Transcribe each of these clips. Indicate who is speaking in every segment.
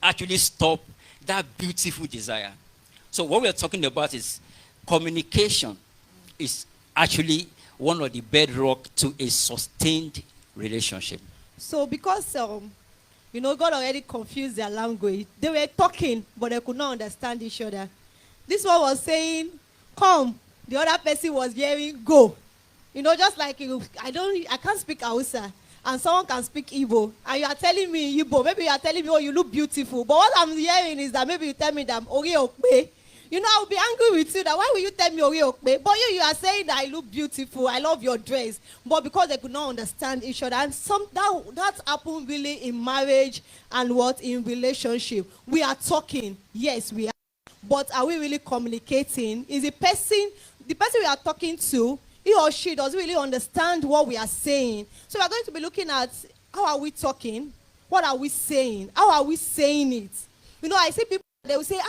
Speaker 1: actually stop that beautiful desire. So what we're talking about is communication is actually one of the bedrock to a sustained relationship.
Speaker 2: So because God already confused their language. They were talking, but they could not understand each other. This one was saying, come. The other person was hearing, go. Just like I can't speak Hausa, and someone can speak Igbo, and you are telling me Igbo. Maybe you are telling me, oh, you look beautiful. But what I'm hearing is that maybe you tell me that I'm Oreokpe. I'll be angry with you that why will you tell me Oreokpe? But you are saying that I look beautiful, I love your dress. But because they could not understand each other, and that happened really in marriage and in relationship. We are talking, yes, we are. But are we really communicating? Is the person we are talking to, he or she doesn't really understand what we are saying. So we are going to be looking at how are we talking? What are we saying? How are we saying it? I see people, they will say,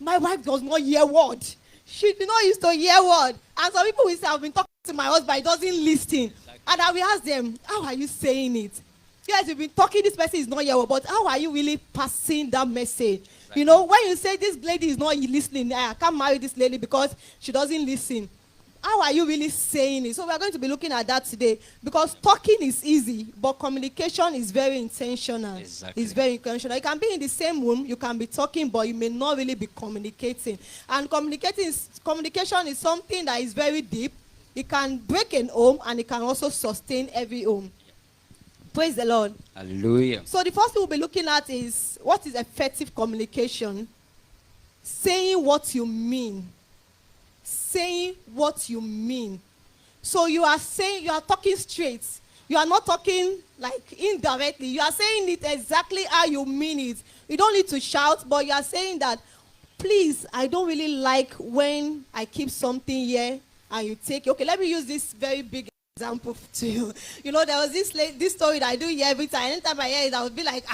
Speaker 2: my wife does not hear word. She did not used to hear word. And some people will say, I've been talking to my husband, he doesn't listen. Exactly. And I will ask them, how are you saying it? Yes, you've been talking, this person is not hearing word, but how are you really passing that message? Exactly. When you say this lady is not listening, I can't marry this lady because she doesn't listen. How are you really saying it? So we are going to be looking at that today, because talking is easy, but communication is very intentional.
Speaker 1: Exactly.
Speaker 2: It's very intentional. You can be in the same room, you can be talking, but you may not really be communicating. And communication is something that is very deep. It can break an home, and it can also sustain every home. Praise the Lord.
Speaker 1: Hallelujah.
Speaker 2: So the first thing we'll be looking at is, what is effective communication? Saying what you mean. Saying what you mean. So you are talking straight. You are not talking like indirectly. You are saying it exactly how you mean it. You don't need to shout, but you are saying that, please, I don't really like when I keep something here and you take it. Okay, let me use this very big example to you. There was this story that I do here every time. Anytime I hear it, I would be like,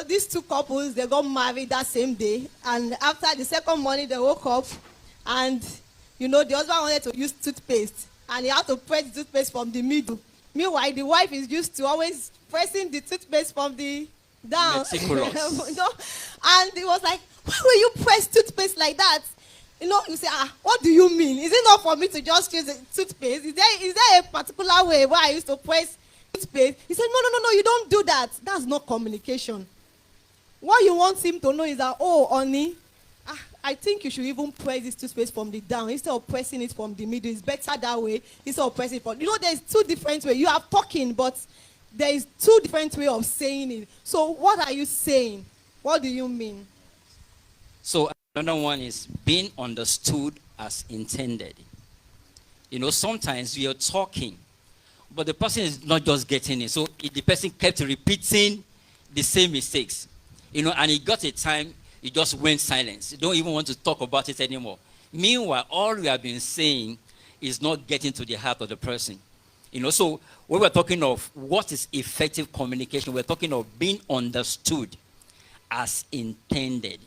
Speaker 2: these two couples, they got married that same day. And after the second morning, they woke up. And, the husband wanted to use toothpaste. And he had to press the toothpaste from the middle. Meanwhile, the wife is used to always pressing the toothpaste from the down. And he was like, why will you press toothpaste like that? You say, what do you mean? Is it not for me to just use the toothpaste? Is there a particular way where I used to press toothpaste? He said, no, you don't do that. That's not communication. What you want him to know is that, oh, honey, I think you should even press this toothpaste from the down instead of pressing it from the middle. It's better that way instead of pressing it from. There's two different ways. You are talking, but there is two different ways of saying it. So what are you saying? What do you mean?
Speaker 1: So another one is being understood as intended. Sometimes we are talking, but the person is not just getting it. So the person kept repeating the same mistakes, and he got a time. It just went silent. You don't even want to talk about it anymore. Meanwhile, all we have been saying is not getting to the heart of the person. So when we're talking of what is effective communication, we're talking of being understood as intended.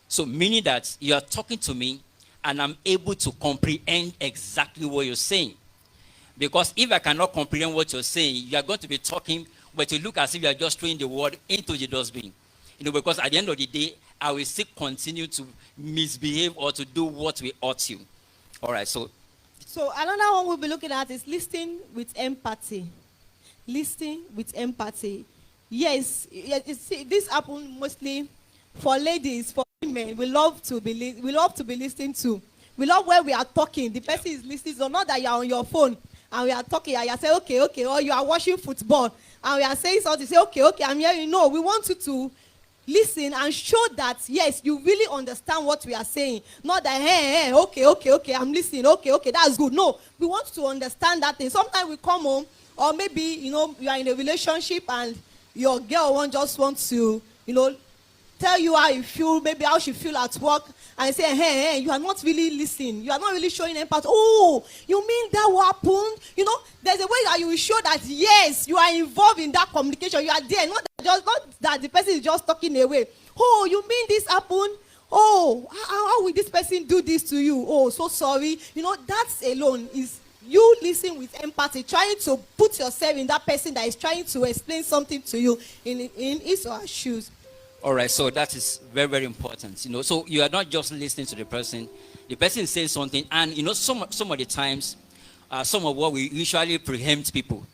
Speaker 1: So meaning that you are talking to me and I'm able to comprehend exactly what you're saying. Because if I cannot comprehend what you're saying, you are going to be talking, but you look as if you are just throwing the word into the dustbin. Because at the end of the day, I will still continue to misbehave or to do what we ought to. All right, so
Speaker 2: another one we'll be looking at is listening with empathy. Listening with empathy. Yes, this happens mostly for ladies, for women. We love to be listened to. We love when we are talking. The person is listening. So not that you are on your phone and we are talking and you say, okay, or you are watching football and we are saying something. Say, okay, I'm hearing. No, we want you to listen and show that, yes, you really understand what we are saying. Not that, hey, okay, I'm listening. Okay, that's good. No, we want to understand that thing. Sometimes we come home, or maybe, you are in a relationship and your girl just wants to, tell you how you feel, maybe how she feel at work, and say, hey, you are not really listening. You are not really showing empathy. Oh, you mean that will happen? There's a way that you will show that, yes, you are involved in that communication. You are there. Not that the person is just talking away. Oh, you mean this happened? Oh, how will this person do this to you? Oh, so sorry. That alone is you listening with empathy, trying to put yourself in that person that is trying to explain something to you in his or her shoes.
Speaker 1: All right, so that is very, very important. So you are not just listening to the person. The person is saying something, and some of the times, some of what we usually preempt people.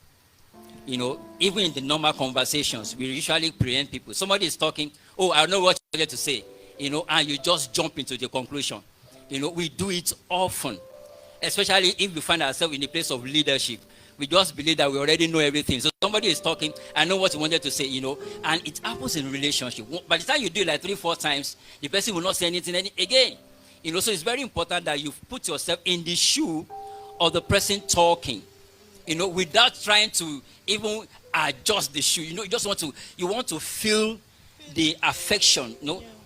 Speaker 1: Even in the normal conversations, we usually preempt people. Somebody is talking, oh, I know what you're going to say, and you just jump into the conclusion. We do it often, especially if we find ourselves in a place of leadership. We just believe that we already know everything. So somebody is talking, I know what he wanted to say, and it happens in relationship. By the time you do it like 3-4 times, the person will not say anything again. So it's very important that you put yourself in the shoe of the person talking, without trying to even adjust the shoe. You just want to feel the affection.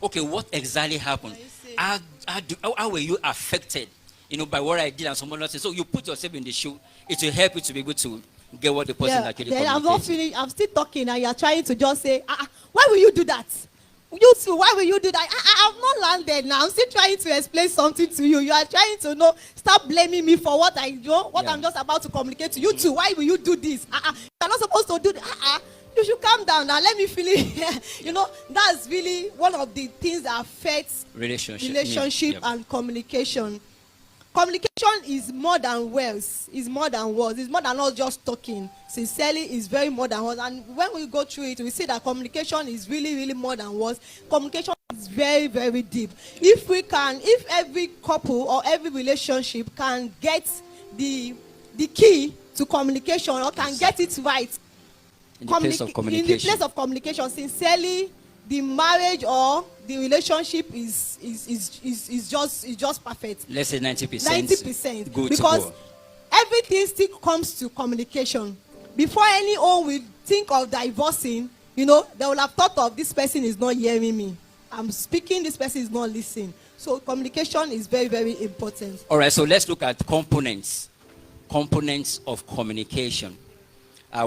Speaker 1: Okay, what exactly happened? How were you affected? By what I did and someone else. So you put yourself in the shoe. It will help you to be able to get what the person actually communicates.
Speaker 2: I'm not finished. I'm still talking, and you're trying to just say, why will you do that? You too, why will you do that? I've not landed now. I'm still trying to explain something to you. You are trying to stop blaming me for what I do, I'm just about to communicate to you too. Why will you do this? You're not supposed to do that. You should calm down now. Let me feel it. That's really one of the things that affects relationship and communication. Communication is more than words. It's more than words. It's more than not just talking. Sincerely, it's very more than words. And when we go through it, we see that communication is really, really more than words. Communication is very, very deep. If every couple or every relationship can get the key to communication or can get it right,
Speaker 1: in the place of communication,
Speaker 2: sincerely, the marriage or the relationship is just perfect.
Speaker 1: Let's say 90%.
Speaker 2: 90%.
Speaker 1: Good,
Speaker 2: because everything still comes to communication. Before anyone will think of divorcing, they will have thought of, this person is not hearing me. I'm speaking, this person is not listening. So communication is very, very important.
Speaker 1: All right, so let's look at components of communication.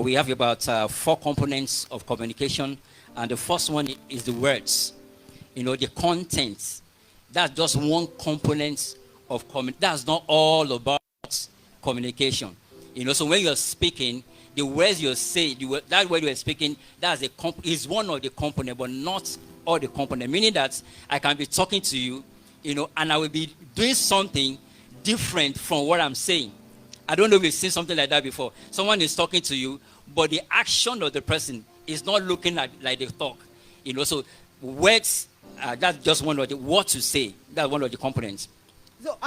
Speaker 1: We have about 4 components of communication. And the first one is the words, the content. That's just one component of communication. That's not all about communication. So when you're speaking, the words you say, that word you're speaking, is one of the components, but not all the components. Meaning that I can be talking to you, and I will be doing something different from what I'm saying. I don't know if you've seen something like that before. Someone is talking to you, but the action of the person is not looking like they talk. So words, that's just one of the what to say. That's one of the components.
Speaker 2: So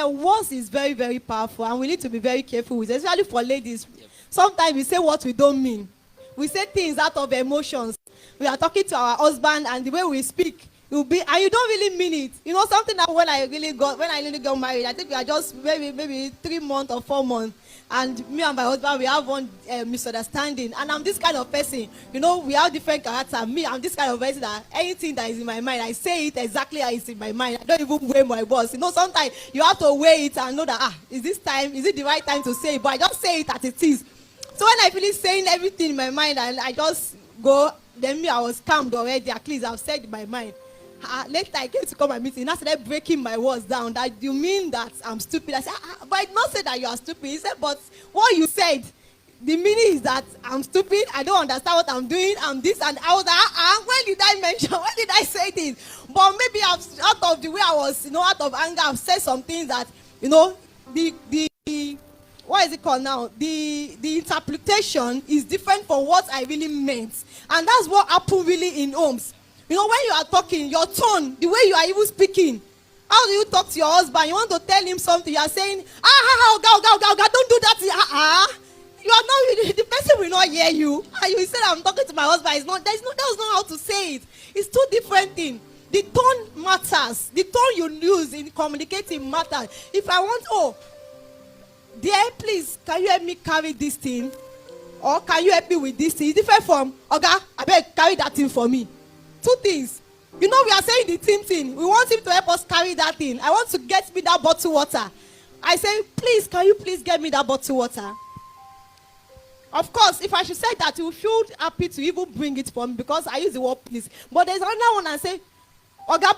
Speaker 2: words is very, very powerful, and we need to be very careful with it, especially for ladies. Yep. Sometimes we say what we don't mean. We say things out of emotions. We are talking to our husband, and the way we speak, and you don't really mean it. Something that when I really got married, I think we are just maybe 3 months or 4 months. And me and my husband, we have one misunderstanding. And I'm this kind of person. We have different character. I'm this kind of person that anything that is in my mind, I say it exactly how it's in my mind. I don't even weigh my words. Sometimes you have to weigh it and know that, is it the right time to say it? But I just say it as it is. So when I finish saying everything in my mind, and I just go, then I was calmed already. At least I've said in my mind. Later I came to come and meet him. I started breaking my words down. That you mean that I'm stupid? I said, but I did not say that you are stupid. He said, but what you said, the meaning is that I'm stupid. I don't understand what I'm doing. I'm this, and I was like, when did I mention? When did I say this? But maybe out of the way I was, out of anger, I've said some things that, the what is it called now? The interpretation is different from what I really meant, and that's what happened really in homes. When you are talking, your tone, the way you are even speaking, how do you talk to your husband? You want to tell him something, you are saying, don't do that. You are not really, the person will not hear you. And you say, I'm talking to my husband. That's not how to say it. It's 2 different things. The tone matters. The tone you use in communicating matters. If I want, dear, please, can you help me carry this thing? Or can you help me with this thing? It's different from, I beg, carry that thing for me. 2 things. We are saying the same thing. We want him to help us carry that thing. I want to get me that bottle water. I say, please, can you please get me that bottle water? Of course, if I should say that, you feel happy to even bring it for me because I use the word please. But there's another one I say,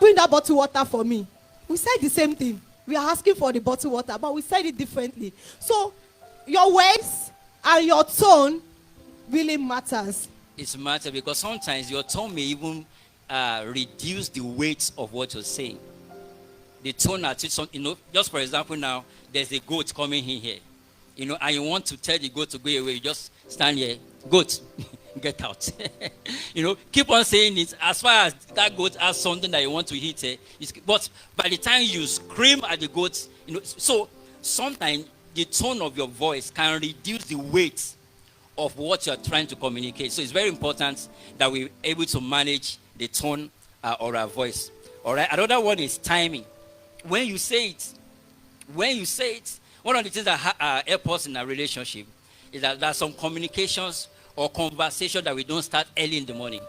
Speaker 2: bring that bottle water for me. We said the same thing. We are asking for the bottle water, but we said it differently. So, your words and your tone really matters.
Speaker 1: It matters because sometimes your tone may even reduce the weight of what you're saying. The tone at it, just for example now, there's a goat coming in here, and you want to tell the goat to go away, you just stand here, goat, get out. Keep on saying it as far as that goat has something that you want to hit. But by the time you scream at the goat, so sometimes the tone of your voice can reduce the weight of what you're trying to communicate. So it's very important that we're able to manage the tone of our voice. All right. Another one is timing. When you say it, one of the things that help us in a relationship is that there are some communications or conversation that we don't start early in the morning.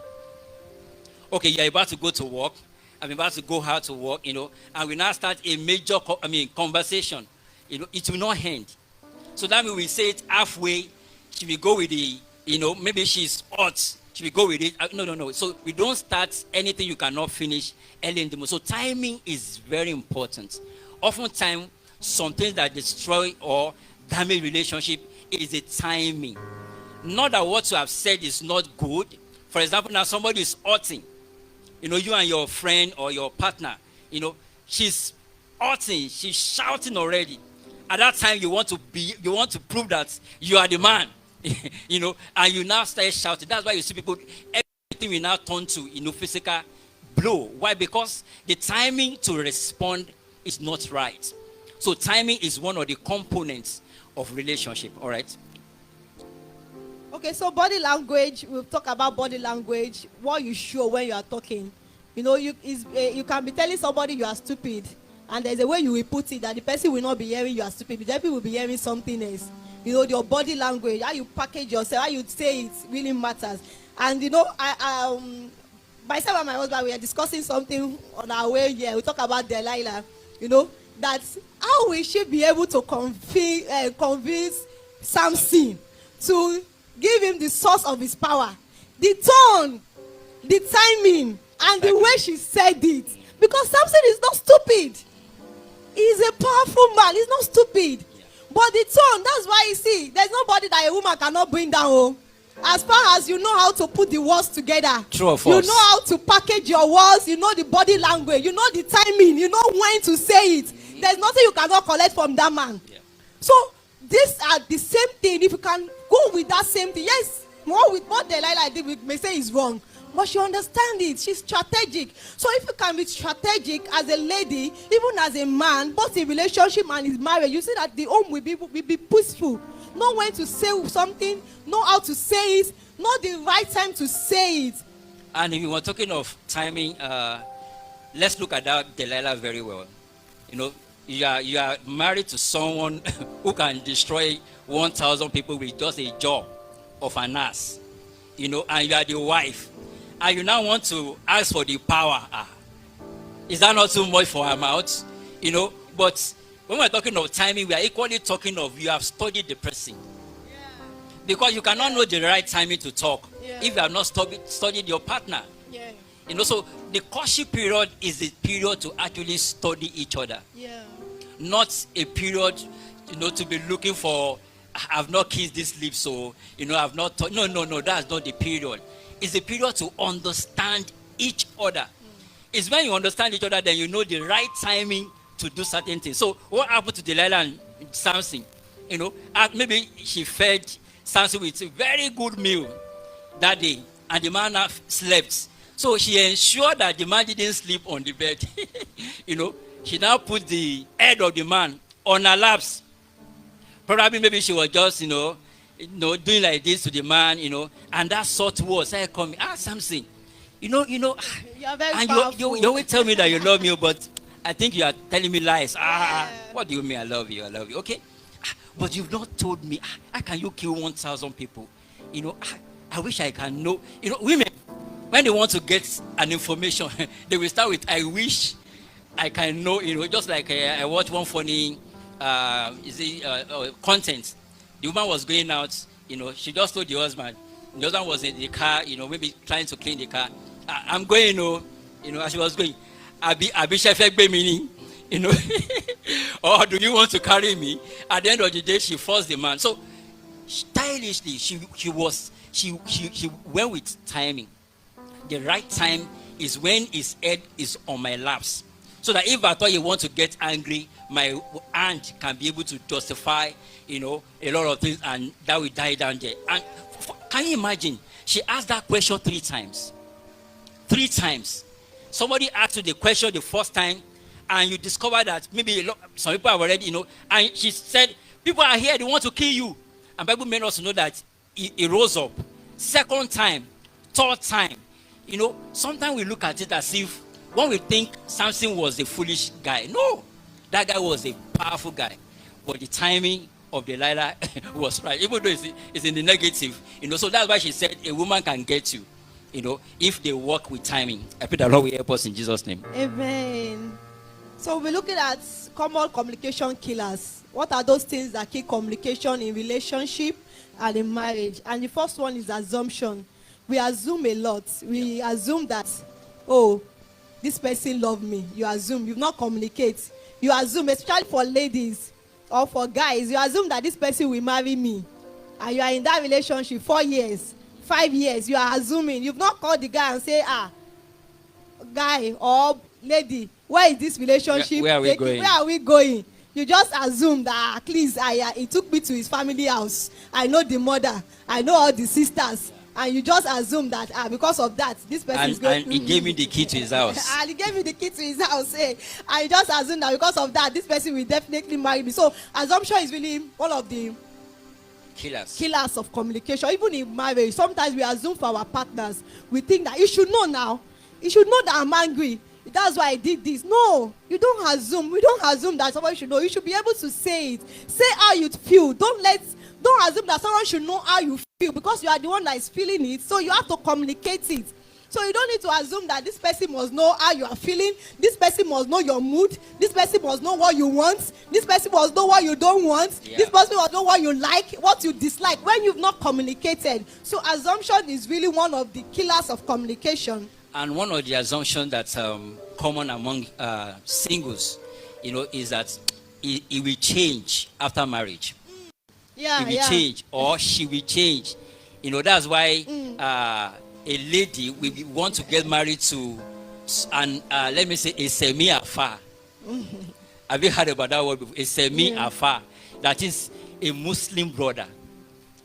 Speaker 1: Okay, you're about to go to work. I'm about to go out to work, and we now start a major conversation. It will not end. So that means we say it halfway. She will go with the, maybe she's hot. She will go with it. No. So we don't start anything you cannot finish early in the morning. So timing is very important. Oftentimes, some things that destroy or damage relationship is the timing. Not that what you have said is not good. For example, now somebody is hurting. You and your friend or your partner, she's hurting, she's shouting already. At that time, you want to prove that you are the man, and you now start shouting. That's why you see people, everything will now turn to, physical blow. Why? Because the timing to respond is not right. So timing is one of the components of relationship. All right.
Speaker 2: Okay, so body language, we'll talk about body language, what you show when you are talking. You can be telling somebody you are stupid, and there's a way you will put it that the person will not be hearing you are stupid, but the person will be hearing something else. Your body language, how you package yourself, how you say it really matters. And myself and my husband, we are discussing something on our way here. We talk about Delilah, that how we should be able to convince Samson to give him the source of his power, the tone, the timing, and the way she said it. Because Samson is not stupid. He's a powerful man. He's not stupid. But the tone, that's why you see, there's nobody that a woman cannot bring down. As far as you know how to put the words together.
Speaker 1: True or false?
Speaker 2: You know how to package your words. You know the body language. You know the timing. You know when to say it. There's nothing you cannot collect from that man. Yeah. So these are the same thing. If you can go with that same thing, yes, what Delilah did, we may say is wrong, but she understands it. She's strategic. So if you can be strategic as a lady, even as a man, both in relationship and in marriage, you see that the home will be peaceful. Know when to say something, know how to say it, know the right time to say it.
Speaker 1: And if you were talking of timing, let's look at that Delilah very well. You are married to someone who can destroy 1,000 people with just a job of an ass, and you are the wife, and you now want to ask for the power. Is that not too much for her mouth? But when we're talking of timing, we are equally talking of you have studied the person. Yeah. Because you cannot know the right timing to talk if you have not studied your partner. Yeah. So the courtship period is the period to actually study each other. Yeah. Not a period, to be looking for, I've not kissed this lip, so, I've not, no, that's not the period. It's the period to understand each other. It's when you understand each other, then you know the right timing to do certain things. So what happened to Delilah and Samson? Maybe she fed Samson with a very good meal that day, and the man slept. So she ensured that the man didn't sleep on the bed. She now put the head of the man on her laps. Probably maybe she was just, doing like this to the man, and that sort words started coming. Samson, you're
Speaker 2: very
Speaker 1: and
Speaker 2: powerful.
Speaker 1: you always tell me that you love me, but I think you are telling me lies. What do you mean I love you? I love you. Okay. But you've not told me, how can you kill 1,000 people? I wish I can know. Women, when they want to get an information, they will start with, I wish I can know, just like I watched one funny content. The woman was going out, she just told the husband. The husband was in the car, maybe trying to clean the car. I'm going, as she was going. Or do you want to carry me? At the end of the day, she forced the man. So stylishly, she went with timing. The right time is when his head is on my laps. So that if I thought he want to get angry, my hand can be able to justify, a lot of things, and that will die down there. And can you imagine? She asked that question 3 times. 3 times. Somebody asked you the question the first time, and you discover that maybe some people have already, and she said, people are here, they want to kill you. And Bible made us know that he rose up. 2nd time, 3rd time. Sometimes we look at it as if when we think Samson was a foolish guy. No, that guy was a powerful guy. But the timing of Delilah was right, even though it's in the negative. So that's why she said a woman can get you, if they work with timing. I pray the Lord will help us in Jesus' name.
Speaker 2: Amen. So we're looking at common communication killers. What are those things that kill communication in relationship and in marriage? And the first one is assumption. We assume a lot. We assume that, this person loves me. You assume. You not communicate. You assume, especially for ladies or for guys, you assume that this person will marry me. And you are in that relationship 4 years, 5 years. You are assuming. You've not called the guy and say, guy or lady, where is this relationship?
Speaker 1: Where are we going?
Speaker 2: Where are we going? You just assume that at least he took me to his family house. I know the mother. I know all the sisters. And you just assume that because of that, this person is going
Speaker 1: to... And he gave me the key to his house.
Speaker 2: And he gave me the key to his house. And you just assume that because of that, this person will definitely marry me. So assumption is really one of the killers of communication. Even in marriage, sometimes we assume for our partners. We think that you should know now. You should know that I'm angry. That's why I did this. No, you don't assume. We don't assume that somebody should know. You should be able to say it. Say how you feel. Don't assume that someone should know how you feel, because you are the one that is feeling it. So you have to communicate it. So you don't need to assume that this person must know how you are feeling. This person must know your mood. This person must know what you want. This person must know what you don't want. Yeah. This person must know what you like, what you dislike, when you've not communicated. So assumption is really one of the killers of communication.
Speaker 1: And one of the assumptions that's common among singles, is that it will change after marriage.
Speaker 2: Yeah,
Speaker 1: it will change, or she will change. That's why a lady will want to get married to, let me say, a semi-afar. Have you heard about that word before? A semi-afar. That is a Muslim brother.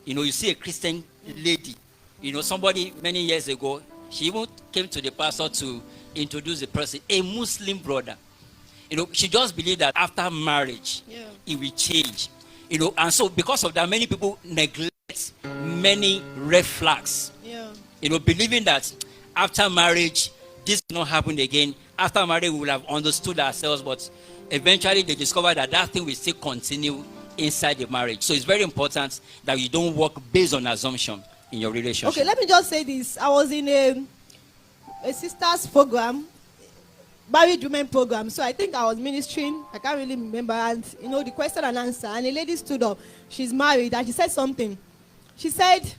Speaker 1: You see a Christian lady. Somebody many years ago, she even came to the pastor to introduce the person, a Muslim brother. She just believed that after marriage, it will change. And so because of that, many people neglect many red flags. Believing that after marriage, this will not happen again. After marriage, we will have understood ourselves, but eventually they discover that that thing will still continue inside the marriage. So it's very important that you don't work based on assumption in your relationship.
Speaker 2: Okay, let me just say this. I was in a sister's program, married women program. So I think I was ministering. I can't really remember. And, the question and answer. And a lady stood up. She's married. And she said something. She said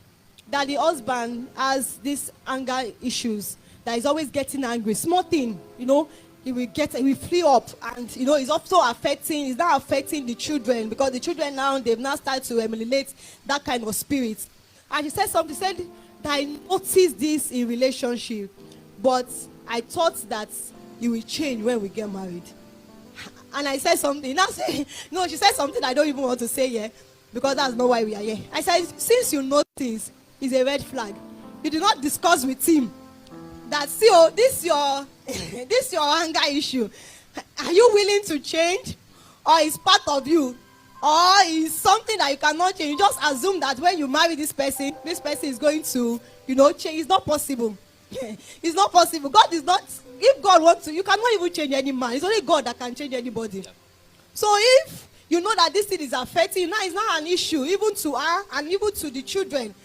Speaker 2: that the husband has these anger issues. That he's always getting angry. Small thing, he will flare up. And, it's also it's now affecting the children. Because the children now, they've now started to emulate that kind of spirit. And she said something. She said that I noticed this in relationship. But I thought that it will change when we get married. And I said something. Now she said something I don't even want to say here, because that's not why we are here. I said, since you notice, it's a red flag. You do not discuss with him that, this your anger issue. Are you willing to change? Or is part of you? Or is something that you cannot change? You just assume that when you marry this person is going to, change. It's not possible. It's not possible. God is not. If God wants to, you cannot even change any man. It's only God that can change anybody. Yeah. So if you know that this thing is affecting you, now it's not an issue, even to her and even to the children.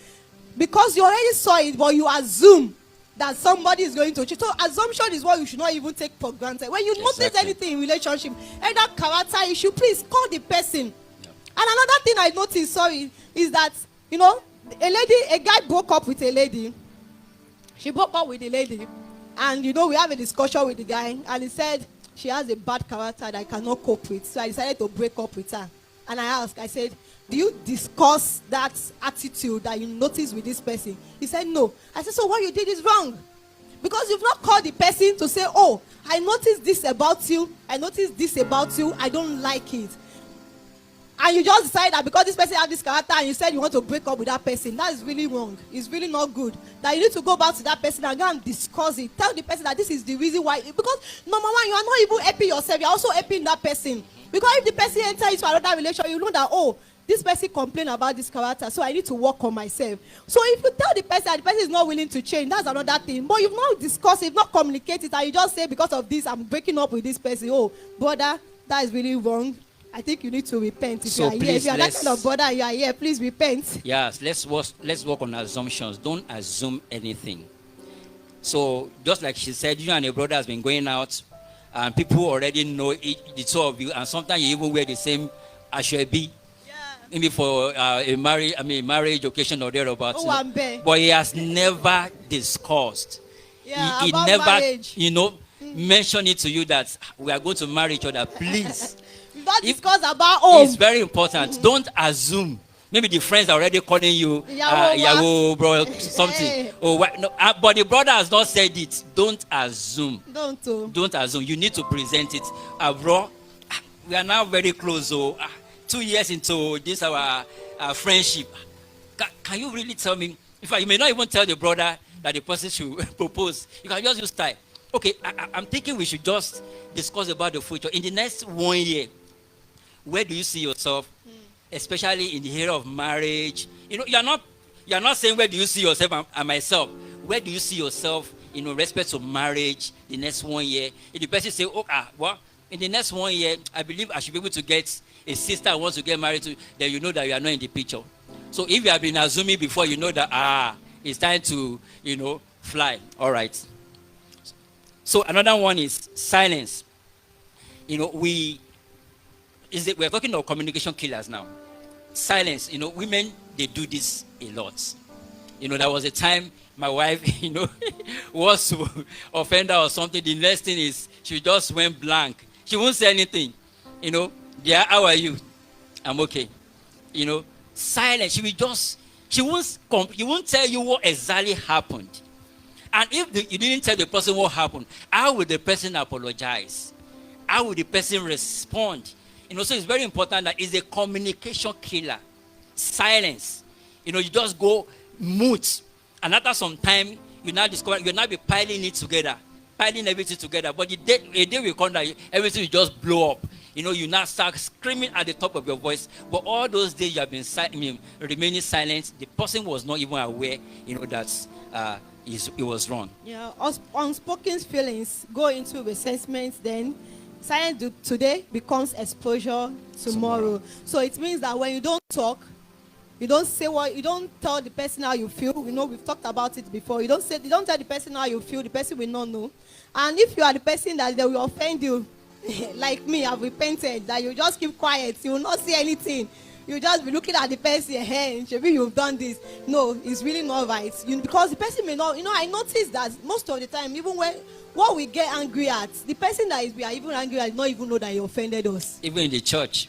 Speaker 2: Because you already saw it, but you assume that somebody is going to change. So assumption is what you should not even take for granted. When you notice anything in relationship, either character issue, please call the person. Yeah. And another thing I noticed, is that, a guy broke up with a lady. She broke up with a lady. And, we have a discussion with the guy. And he said she has a bad character that I cannot cope with. So I decided to break up with her. And I said, do you discuss that attitude that you notice with this person? He said, no. I said, so what you did is wrong. Because you've not called the person to say, oh, I noticed this about you. I noticed this about you. I don't like it. And you just decide that because this person has this character and you said you want to break up with that person, that is really wrong. It's really not good. That you need to go back to that person and go and discuss it. Tell the person that this is the reason why. Because number one, you are not even helping yourself. You are also helping that person. Because if the person enters into another relationship, you know that, oh, this person complained about this character, so I need to work on myself. So if you tell the person that the person is not willing to change, that's another thing. But you've not discussed it, you've not communicated it, and you just say, because of this, I'm breaking up with this person. Oh, brother, that is really wrong. I think you need to repent. If
Speaker 1: So
Speaker 2: you are here,
Speaker 1: please,
Speaker 2: if you are that kind of brother, you are here, please repent.
Speaker 1: Yes, let's work on assumptions. Don't assume anything. So just like she said, you and your brother has been going out, and people already know it, the two of you, and sometimes you even wear the same ashwebi. Maybe for a marriage occasion or thereabouts.
Speaker 2: Oh, I'm there.
Speaker 1: But he has never discussed.
Speaker 2: Yeah,
Speaker 1: he
Speaker 2: about
Speaker 1: never,
Speaker 2: marriage.
Speaker 1: mentioned it to you that we are going to marry each other. Please.
Speaker 2: We've not discussed about home.
Speaker 1: It's very important. Don't assume. Maybe the friends are already calling you,
Speaker 2: Yawo,
Speaker 1: bro, something.
Speaker 2: Hey.
Speaker 1: But the brother has not said it. Don't assume.
Speaker 2: Don't.
Speaker 1: Assume. You need to present it. Bro, we are now very close. 2 years into this our friendship, can you really tell me? In fact, you may not even tell the brother that the person should propose. You can just use time. Okay, I'm thinking we should just discuss about the future. In the next 1 year, where do you see yourself, especially in the area of marriage? You're not saying where do you see yourself and myself. Where do you see yourself in respect to marriage the next 1 year? If the person say, in the next 1 year, I believe I should be able to get a sister I want to get married to, then you know that you are not in the picture. So if you have been assuming before, you know that it's time to fly. All right. So another one is silence. We're talking about communication killers now. Silence. Women, they do this a lot. There was a time my wife was to offend her or something. The next thing is she just went blank. She won't say anything. Yeah, how are you? I'm okay. Silent. She won't tell you what exactly happened. And if you didn't tell the person what happened, how will the person apologize? How will the person respond? So it's very important that it's a communication killer. Silence. You just go mute. And after some time, you now discover, you'll now be piling everything together. But a day will come that everything will just blow up. You now start screaming at the top of your voice. But all those days you have been remaining silent, the person was not even aware, that it was wrong.
Speaker 2: Yeah, unspoken feelings go into resentment, then silence today becomes exposure tomorrow. So it means that when you don't talk, you don't say you don't tell the person how you feel. We've talked about it before. You don't tell the person how you feel, the person will not know. And if you are the person that they will offend you, like me, I've repented, that you just keep quiet, you will not say anything. You just be looking at the person, hey, maybe you've done this. No, it's really not right. Because the person may not, I noticed that most of the time, even what we get angry at, the person that we are even angry at not even know that he offended us.
Speaker 1: Even in the church.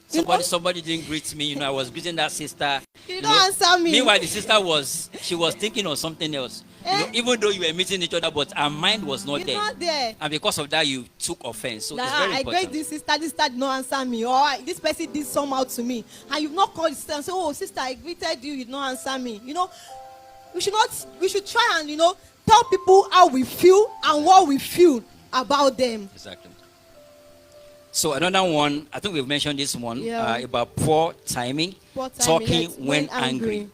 Speaker 1: Somebody didn't greet me. I was greeting that sister.
Speaker 2: You don't answer me.
Speaker 1: Meanwhile, the sister was thinking of something else. Even though you were meeting each other, but her mind was not there.
Speaker 2: Not there.
Speaker 1: And because of that, you took offense. So it's very important.
Speaker 2: I greet this sister did not answer me, or this person did somehow to me, and you've not called the sister and say, "Oh, sister, I greeted you, you did not answer me." We should try and tell people how we feel and what we feel about them.
Speaker 1: Exactly. So another one, I think we've mentioned this one, about poor timing, talking when angry.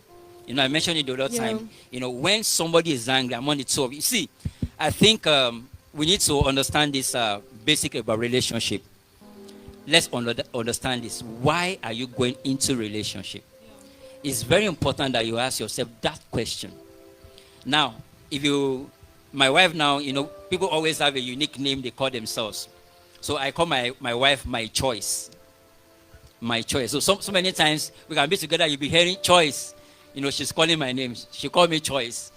Speaker 1: I mentioned it the other time. When somebody is angry, I'm on the two of you. See, I think we need to understand this basic about relationship. Let's understand this. Why are you going into relationship? It's very important that you ask yourself that question. Now, my wife now, people always have a unique name they call themselves. So I call my wife my choice. My choice. So many times we can be together, you'll be hearing choice. She's calling my name. She called me choice.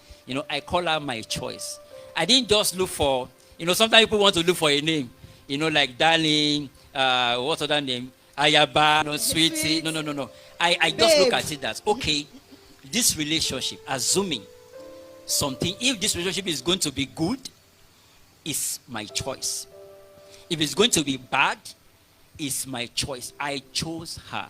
Speaker 1: I call her my choice. I didn't just look for, sometimes people want to look for a name. Like darling, what's other name? Ayaba, sweetie. No. I just look at it as, okay, this relationship, assuming something. If this relationship is going to be good, it's my choice. If it's going to be bad, it's my choice. I chose her.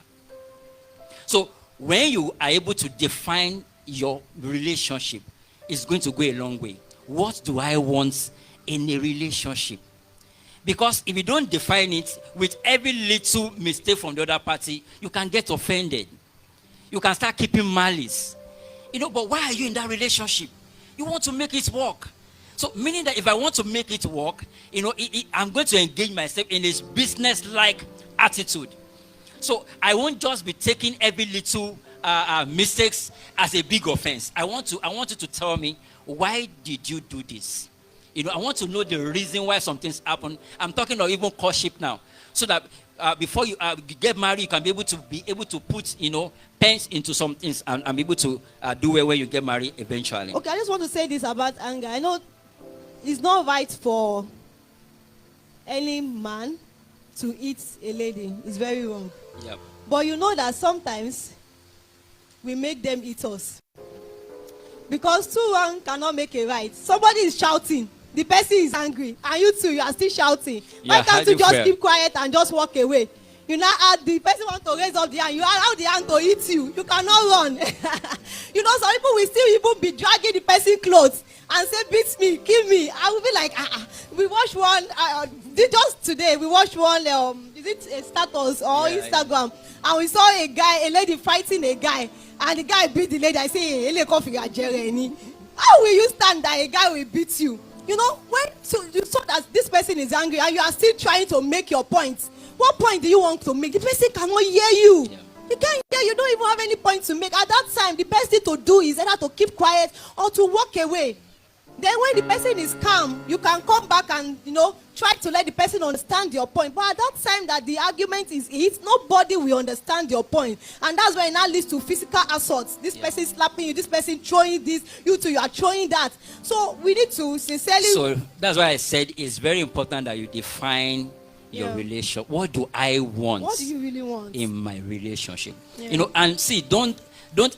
Speaker 1: So when you are able to define your relationship, it's going to go a long way. What do I want in a relationship? Because if you don't define it, with every little mistake from the other party, you can get offended. You can start keeping malice. But why are you in that relationship? You want to make it work. So meaning that if I want to make it work, I'm going to engage myself in this business-like attitude. So I won't just be taking every little mistakes as a big offense. I want you to tell me, why did you do this? I want to know the reason why some things happen. I'm talking of even courtship now. So that before you get married, you can be able to put, pens into some things and be able to do well when you get married eventually.
Speaker 2: Okay, I just want to say this about anger. I know it's not right for any man to eat a lady. It's very wrong.
Speaker 1: Yep.
Speaker 2: But you know that sometimes we make them eat us. Because two wrong cannot make a right. Somebody is shouting. The person is angry. And you too, you are still shouting. Why can't you just keep quiet and just walk away? You now add the person want to raise up the hand. You allow the hand to eat you. You cannot run. Some people will still even be dragging the person clothes and say, beat me, kill me. I will be like, We watched one, just today, we watched one, is it a status or Instagram? Yeah. And we saw a lady fighting a guy. And the guy beat the lady. I say, how will you stand that a guy will beat you? You saw that this person is angry and you are still trying to make your point. What point do you want to make? The person cannot hear you. Yeah. You can't hear. You don't even have any point to make. At that time, the best thing to do is either to keep quiet or to walk away. Then when the person is calm, you can come back and, try to let the person understand your point. But at that time that the argument is heat, nobody will understand your point. And that's why it now leads to physical assaults. This person slapping you, this person throwing this, you are throwing that. So we need to sincerely...
Speaker 1: So that's why I said it's very important that you define your relationship. What do I want?
Speaker 2: What do you really want
Speaker 1: in my relationship? And see, don't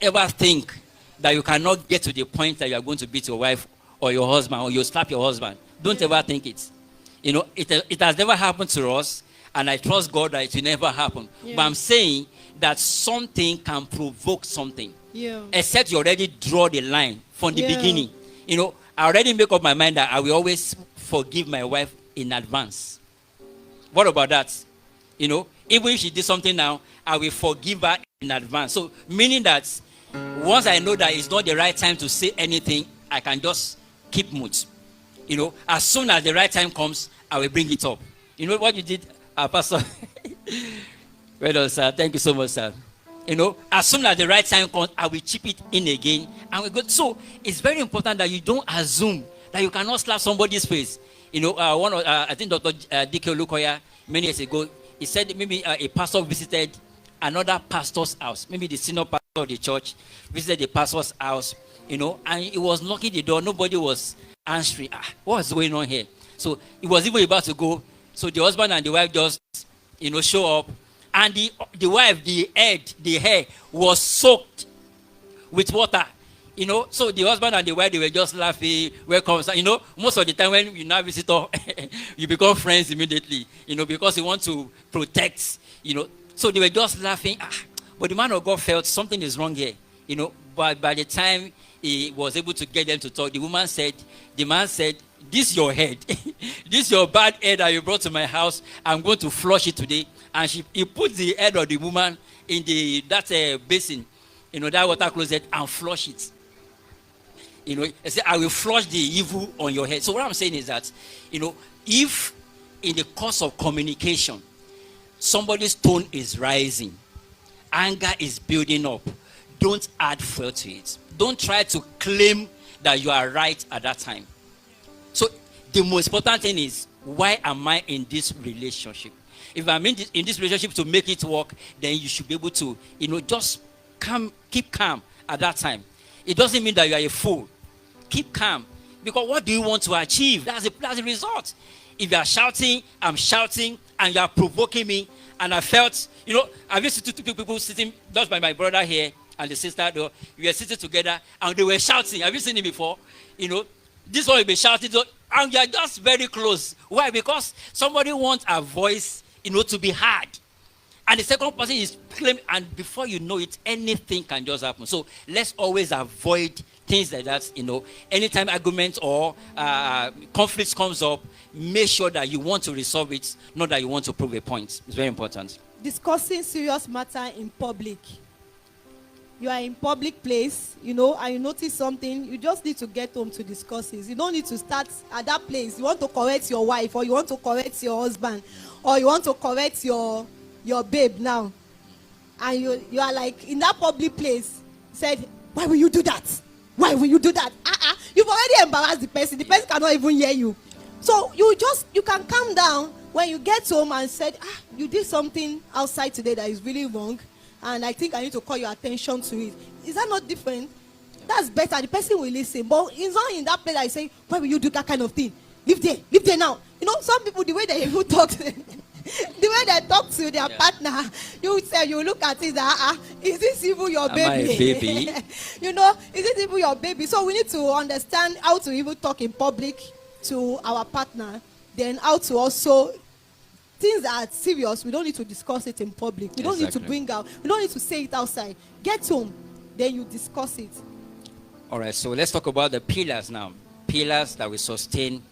Speaker 1: ever think that you cannot get to the point that you are going to beat your wife or your husband, or you slap your husband. Don't ever think it. It has never happened to us, and I trust God that it will never happen. Yeah. But I'm saying that something can provoke something. Yeah. Except you already draw the line from the beginning. I already make up my mind that I will always forgive my wife in advance. What about that? Even if she did something now, I will forgive her in advance. So meaning that once I know that it's not the right time to say anything, I can just keep mute. As soon as the right time comes, I will bring it up. You know what you did, Pastor? Well done, sir. Thank you so much, sir. As soon as the right time comes, I will chip it in again. And we go. So it's very important that you don't assume that you cannot slap somebody's face. I think Dr. D.K. Olukoya, many years ago, he said maybe a pastor visited another pastor's house. Maybe the senior pastor of the church visited the pastor's house, and he was knocking the door. Nobody was answering. What's going on here? So he was even about to go. So the husband and the wife just, show up. And the wife, the hair was soaked with water. So the husband and the wife, they were just laughing. Welcome. Most of the time when you now visitor, you become friends immediately, because you want to protect, So they were just laughing. But the man of God felt something is wrong here, But by the time he was able to get them to talk, the man said, this your head. This your bad head that you brought to my house. I'm going to flush it today. And he put the head of the woman in that basin, that water closet, and flush it. He said, I will flush the evil on your head. So what I'm saying is that, if in the course of communication, somebody's tone is rising, anger is building up, don't add fuel to it. Don't try to claim that you are right at that time. So the most important thing is, why am I in this relationship? If I'm in this relationship to make it work, then you should be able to, just keep calm at that time. It doesn't mean that you are a fool. Keep calm. Because what do you want to achieve? That's the result. If you are shouting, I'm shouting, and you are provoking me, and I felt, I've used to two people sitting just by my brother here, and the sister, we were sitting together, and they were shouting. Have you seen it before? This one will be shouting, and you are just very close. Why? Because somebody wants a voice, to be heard. And the second person is claiming, and before you know it, anything can just happen. So let's always avoid things like that. Anytime arguments or conflicts comes up, make sure that you want to resolve it, not that you want to prove a point. It's very important.
Speaker 2: Discussing serious matter in public. You are in public place, and you notice something, you just need to get home to discuss it. You don't need to start at that place. You want to correct your wife, or you want to correct your husband, or you want to correct your babe now, and you are like in that public place, said, why will you do that? Why will you do that? You've already embarrassed the person cannot even hear you. So you can calm down when you get home and said, you did something outside today that is really wrong, and I think I need to call your attention to it. Is that not different? That's better. The person will listen. But it's not in that place that you say, why will you do that kind of thing? Live there now. Some people, the way they even talk the way they talk to their partner, you look at it, is this even your baby?
Speaker 1: Am I a baby?
Speaker 2: Is it even your baby? So we need to understand how to even talk in public to our partner, then how to also, things that are serious, we don't need to discuss it in public. We don't need to bring out, we don't need to say it outside. Get home, then you discuss it.
Speaker 1: All right, so let's talk about the pillars now. Pillars that will sustain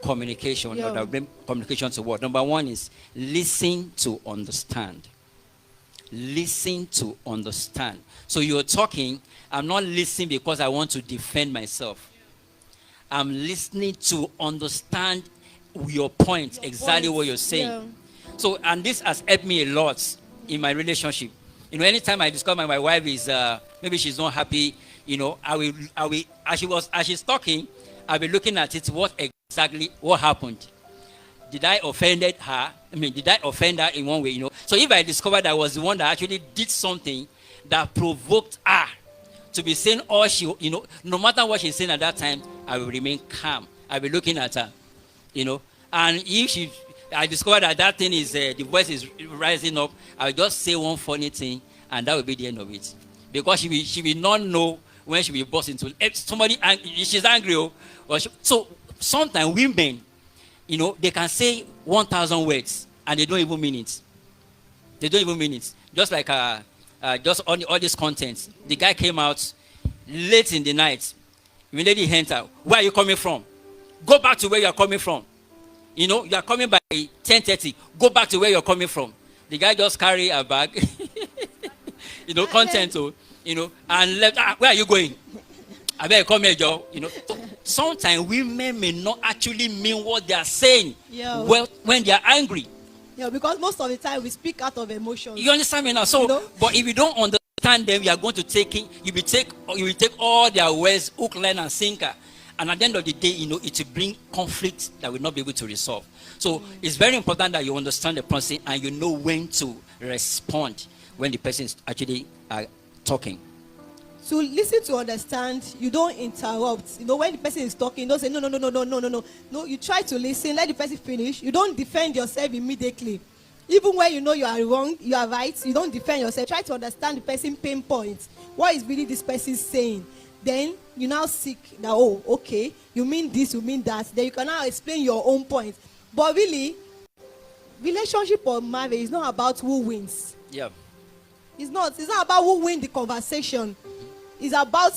Speaker 1: communication, or that will bring communication to what? Number one is listen to understand. Listen to understand. So you're talking, I'm not listening because I want to defend myself. I'm listening to understand your point, exactly what you're saying.
Speaker 2: Yeah.
Speaker 1: So, and this has helped me a lot in my relationship. Anytime I discover my wife is maybe she's not happy, I will as she's talking, I'll be looking at it, what happened. Did I offended her? Did I offend her in one way? So if I discovered I was the one that actually did something that provoked her to be saying all she, no matter what she's saying at that time, I will remain calm. I'll be looking at her, and if I discovered that thing is, the voice is rising up, I'll just say one funny thing, and that will be the end of it. Because she will not know when she will burst into somebody, she's angry. So sometimes women, they can say 1,000 words, and they don't even mean it. They don't even mean it. Just like just on all this content. The guy came out late in the night. Immediately enter. Where are you coming from? Go back to where you are coming from. You are coming by 10:30. Go back to where you're coming from. The guy just carry a bag, content, and left. Where are you going? I better come here, Joe. Sometimes women may not actually mean what they are saying.
Speaker 2: Yeah.
Speaker 1: Well, when they are angry.
Speaker 2: Yeah, because most of the time we speak out of emotions.
Speaker 1: You understand me now? So, but if you don't understand them, you are going to take it. You will take all their words, hook, line, and sinker. And at the end of the day, it will bring conflict that will not be able to resolve. So it's very important that you understand the person and you know when to respond when the person is actually talking.
Speaker 2: So listen to understand. You don't interrupt. When the person is talking, don't say no. No, you try to listen. Let the person finish. You don't defend yourself immediately. Even when you are wrong, you are right. You don't defend yourself. Try to understand the person pain points. What is really this person saying? Then you now seek that, okay, you mean this, you mean that. Then you can now explain your own point. But really, relationship or marriage is not about who wins.
Speaker 1: Yeah.
Speaker 2: It's not about who wins the conversation. It's about,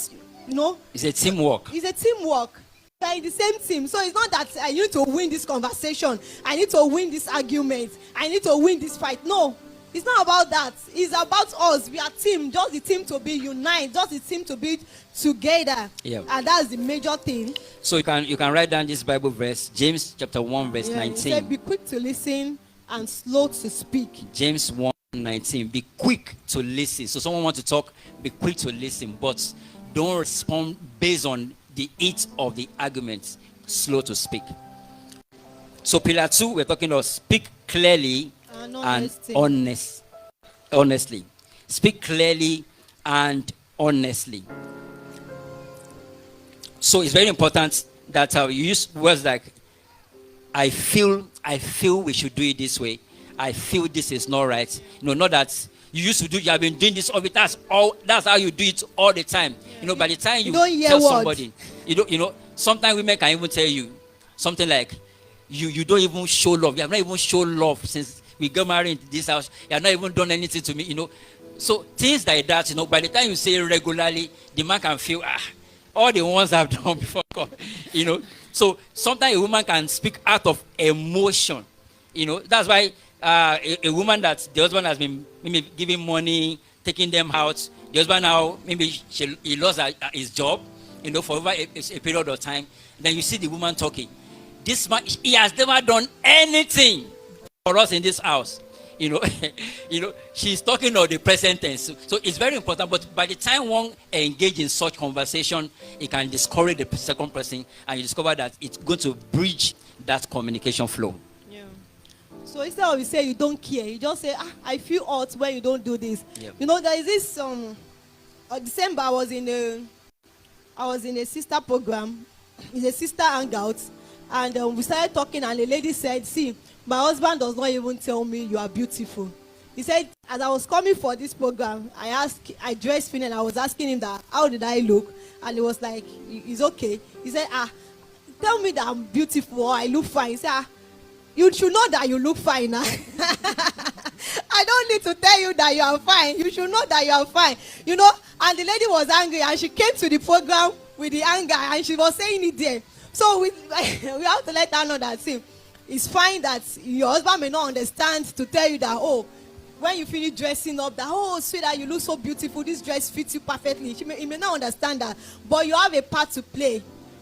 Speaker 1: It's a teamwork.
Speaker 2: It's a teamwork. We are in the same team. So it's not that I need to win this conversation. I need to win this argument. I need to win this fight. No. It's not about that. It's about us. We are team. Just the team to be united. Just the team to be together.
Speaker 1: Yeah.
Speaker 2: And that's the major thing.
Speaker 1: So you can write down this Bible verse, James chapter 1 verse 19.
Speaker 2: It said, be quick to listen and slow to speak.
Speaker 1: James 1:19. Be quick to listen. So someone wants to talk, be quick to listen, but don't respond based on the heat of the argument. Slow to speak. So pillar 2, we're talking about speak clearly and honestly. Speak clearly and honestly. So it's very important that you use words like I feel we should do it this way. I feel this is not right. Not that you used to do. You have been doing this all the time. That's how you do it all the time. By the time you tell somebody, sometimes women can even tell you something like, you don't even show love. You have not even shown love since we got married in this house. You have not even done anything to me. So things like that, by the time you say it regularly, the man can feel, all the ones I've done before God, So sometimes a woman can speak out of emotion. That's why a woman that the husband has been maybe giving money, taking them out, the husband now, maybe he lost his job, for over a period of time. Then you see the woman talking. This man, he has never done anything for us in this house. She's talking of the present tense. So it's very important. But by the time one engage in such conversation, it can discourage the second person, and you discover that it's going to bridge that communication flow.
Speaker 2: Yeah. So instead of you say you don't care, you just say, I feel hurt when you don't do this. Yeah. There is this December I was in a sister program. It's a sister hangout, and we started talking, and the lady said, see, my husband does not even tell me you are beautiful. He said, as I was coming for this program, I dressed fine, and I was asking him that, how did I look? And he was like, it's okay. He said, tell me that I'm beautiful or I look fine. He said, you should know that you look fine now. I don't need to tell you that you are fine. You should know that you are fine. And the lady was angry, and she came to the program with the anger, and she was saying it there. So we have to let her know that, see, it's fine that your husband may not understand to tell you that, when you finish dressing up, that, sweetheart, you look so beautiful, this dress fits you perfectly. He may not understand that, but you have a part to play.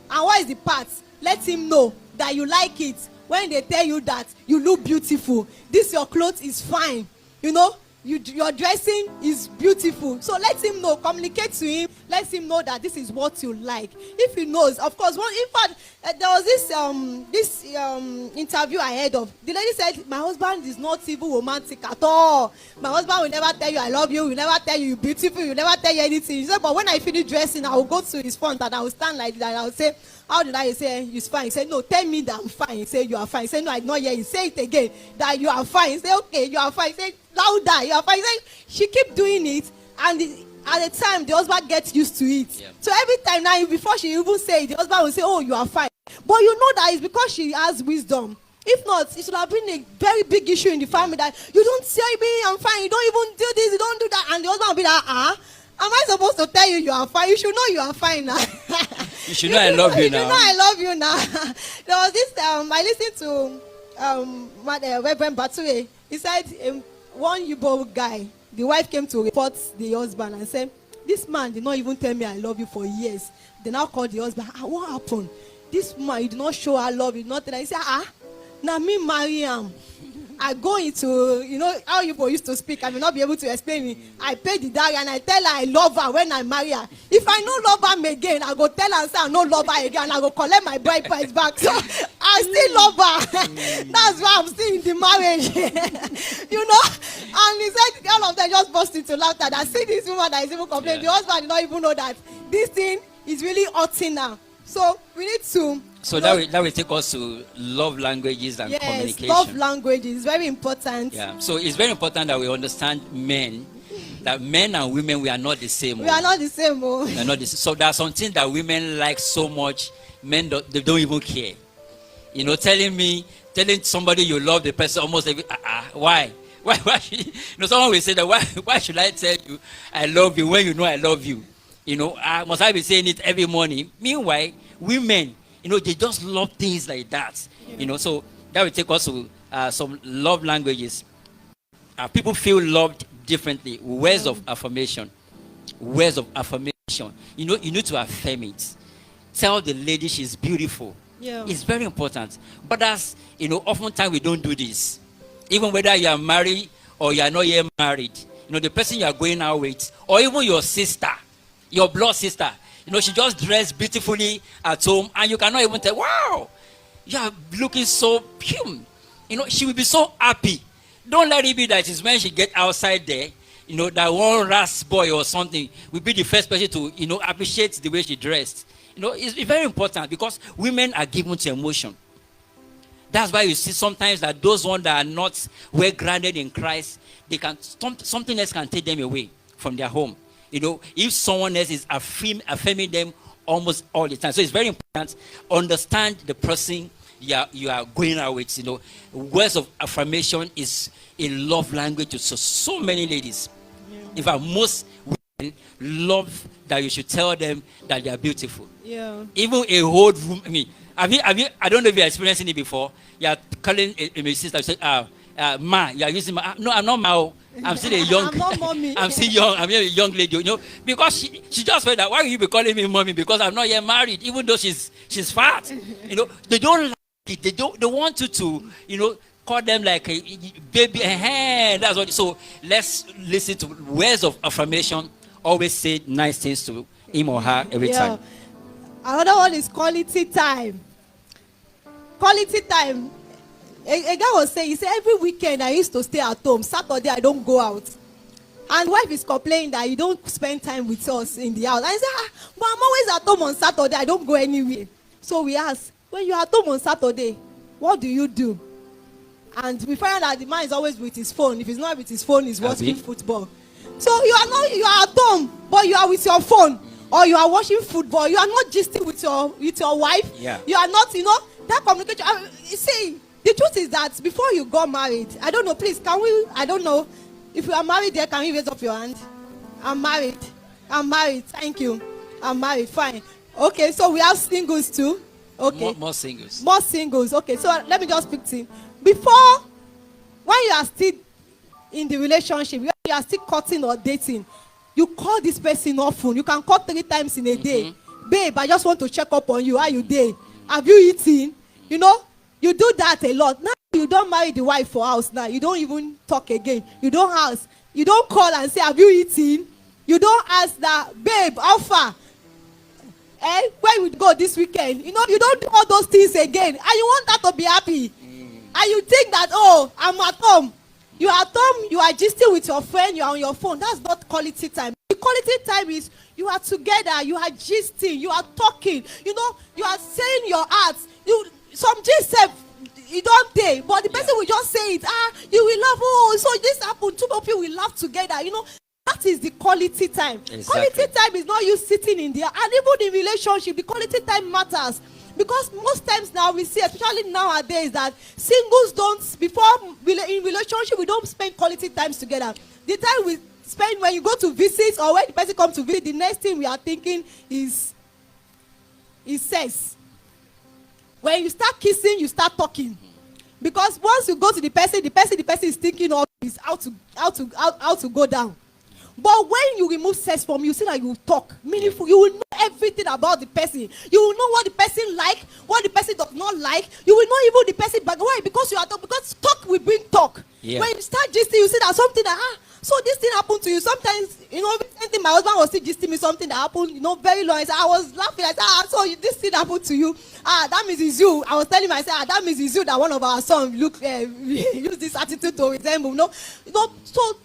Speaker 2: And what is the part? Let him know that you like it. When they tell you that you look beautiful, your clothes is fine, your dressing is beautiful. So let him know, communicate to him, let him know that this is what you like. If he knows, of course. In fact, there was this interview I heard of. The lady said, my husband is not even romantic at all. My husband will never tell you I love you, will never tell you you're beautiful, will never tell you anything. He said, but when I finish dressing, I will go to his front and I will stand like that and I will say, how did I say he's fine? He said, no, tell me that I'm fine. He said, you are fine. He said, no, I'm not here. He said it again, that you are fine. He said, okay, you are fine. He said, louder, you are fine. He said, she kept doing it, and at the time, the husband gets used to it. Yeah. So every time now, before she even say it, the husband will say, oh, you are fine. But you know that it's because she has wisdom. If not, it should have been a very big issue in the family that you don't tell me I'm fine, you don't even do this, you don't do that. And the husband will be like, am I supposed to tell you you are fine? You should know you are fine now.
Speaker 1: You should know I love you now.
Speaker 2: You should know I love you now. There was this, I listened to Reverend Batue. He said, one Igbo guy, the wife came to report the husband and said, this man did not even tell me I love you for years. They now called the husband, what happened? This man, you did not show I love you, nothing. He said, now me marry him. I go into, how you used to speak, I may not be able to explain it. I pay the dowry and I tell her I love her when I marry her. If I no love her again, I go tell her I no love her again, and I go collect my bride price back. So I still love her. That's why I'm still in the marriage. And he said all of them just burst into laughter. That see this woman that is even complaining. The husband did not even know that this thing is really hurting her. So we need to.
Speaker 1: So that will take us to love languages and communication.
Speaker 2: Yes, love language is very important.
Speaker 1: Yeah. So it's very important that we understand that men and women, we are not the same.
Speaker 2: We are not the same.
Speaker 1: We are not the same. So there are some things that women like so much, men they don't even care. Telling somebody you love the person almost every, why? Why? Someone will say that why should I tell you I love you when you know I love you? Must I be saying it every morning? Meanwhile, women, they just love things like that. So that will take us to some love languages. People feel loved differently. Words of affirmation. Words of affirmation. You need to affirm it. Tell the lady she's beautiful.
Speaker 2: Yeah.
Speaker 1: It's very important. But oftentimes we don't do this. Even whether you are married or you are not yet married. The person you are going out with, or even your sister, your blood sister. She just dressed beautifully at home, and you cannot even tell, wow, you are looking so pure. She will be so happy. Don't let it be that it's when she get outside there, that one ras boy or something will be the first person to, appreciate the way she dressed. It's very important because women are given to emotion. That's why you see sometimes that those ones that are not well grounded in Christ, they can something else can take them away from their home. If someone else is affirming them almost all the time. So it's very important. Understand the person you are going out with. Words of affirmation is a love language to so many ladies. Yeah. In fact, most women love that you should tell them that they are beautiful. Yeah. Even a whole room. I don't know if you're experiencing it before. You're calling a sister, you say, ma, you're using ma. No, I'm not ma. I'm still a young.
Speaker 2: I'm not mommy.
Speaker 1: I'm still young. I'm a young lady. Because she just said that. Why will you be calling me mommy? Because I'm not yet married, even though she's fat. They don't like it. They want you to call them like a baby. That's what. So let's listen to words of affirmation. Always say nice things to him or her every time.
Speaker 2: Another one is quality time. Quality time. A guy was saying, he said, every weekend I used to stay at home. Saturday I don't go out. And wife is complaining that you don't spend time with us in the house. And I said, but I'm always at home on Saturday. I don't go anywhere. So we asked, when you're at home on Saturday, what do you do? And we find out that the man is always with his phone. If he's not with his phone, he's watching football. So you are at home, but you are with your phone. Or you are watching football. You are not gisting with your wife.
Speaker 1: Yeah.
Speaker 2: You are not, that communication. You see, the truth is that before you got married, I don't know, please, I don't know. If you are married there, can you raise up your hand? I'm married. Thank you. I'm married. Fine. Okay, so we have singles too. Okay.
Speaker 1: More singles.
Speaker 2: More singles. Okay, so let me just speak to you. Before, when you are still in the relationship, when you are still courting or dating, you call this person often. You can call 3 times in a day. Babe, I just want to check up on you. How you doing? Have you eaten? You do that a lot. Now you don't marry the wife for house now. You don't even talk again. You don't ask. You don't call and say, have you eaten? You don't ask that, babe, how far? Where we go this weekend? You don't do all those things again. And you want that to be happy. And you think that, I'm at home. You are at home, you are gisting with your friend, you are on your phone. That's not quality time. The quality time is you are together, you are gisting, you are talking, you are saying your heart. Some gist you don't take, but the person will just say it. You will laugh. So this happened. 2 of you will laugh together. That is the quality time. Exactly. Quality time is not you sitting in there. And even in relationship, the quality time matters. Because most times now we see, especially nowadays, that singles don't, in relationship, we don't spend quality times together. The time we spend when you go to visit or when the person comes to visit, the next thing we are thinking is sex. When you start kissing, you start talking. Because once you go to the person is thinking of is how to go down. But when you remove sex from you see that you will talk meaningful. You will know everything about the person. You will know what the person like, what the person does not like. You will know even the person back. Why? Because you are talk. Because talk will bring talk. Yeah. When you start gisting, you see that something that so this thing happened to you. Sometimes recently my husband was still gisting me something that happened very long. I was laughing. I said, so this thing happened to you. That means it's you. I was telling myself, that means it's you that one of our sons use this attitude to resemble. So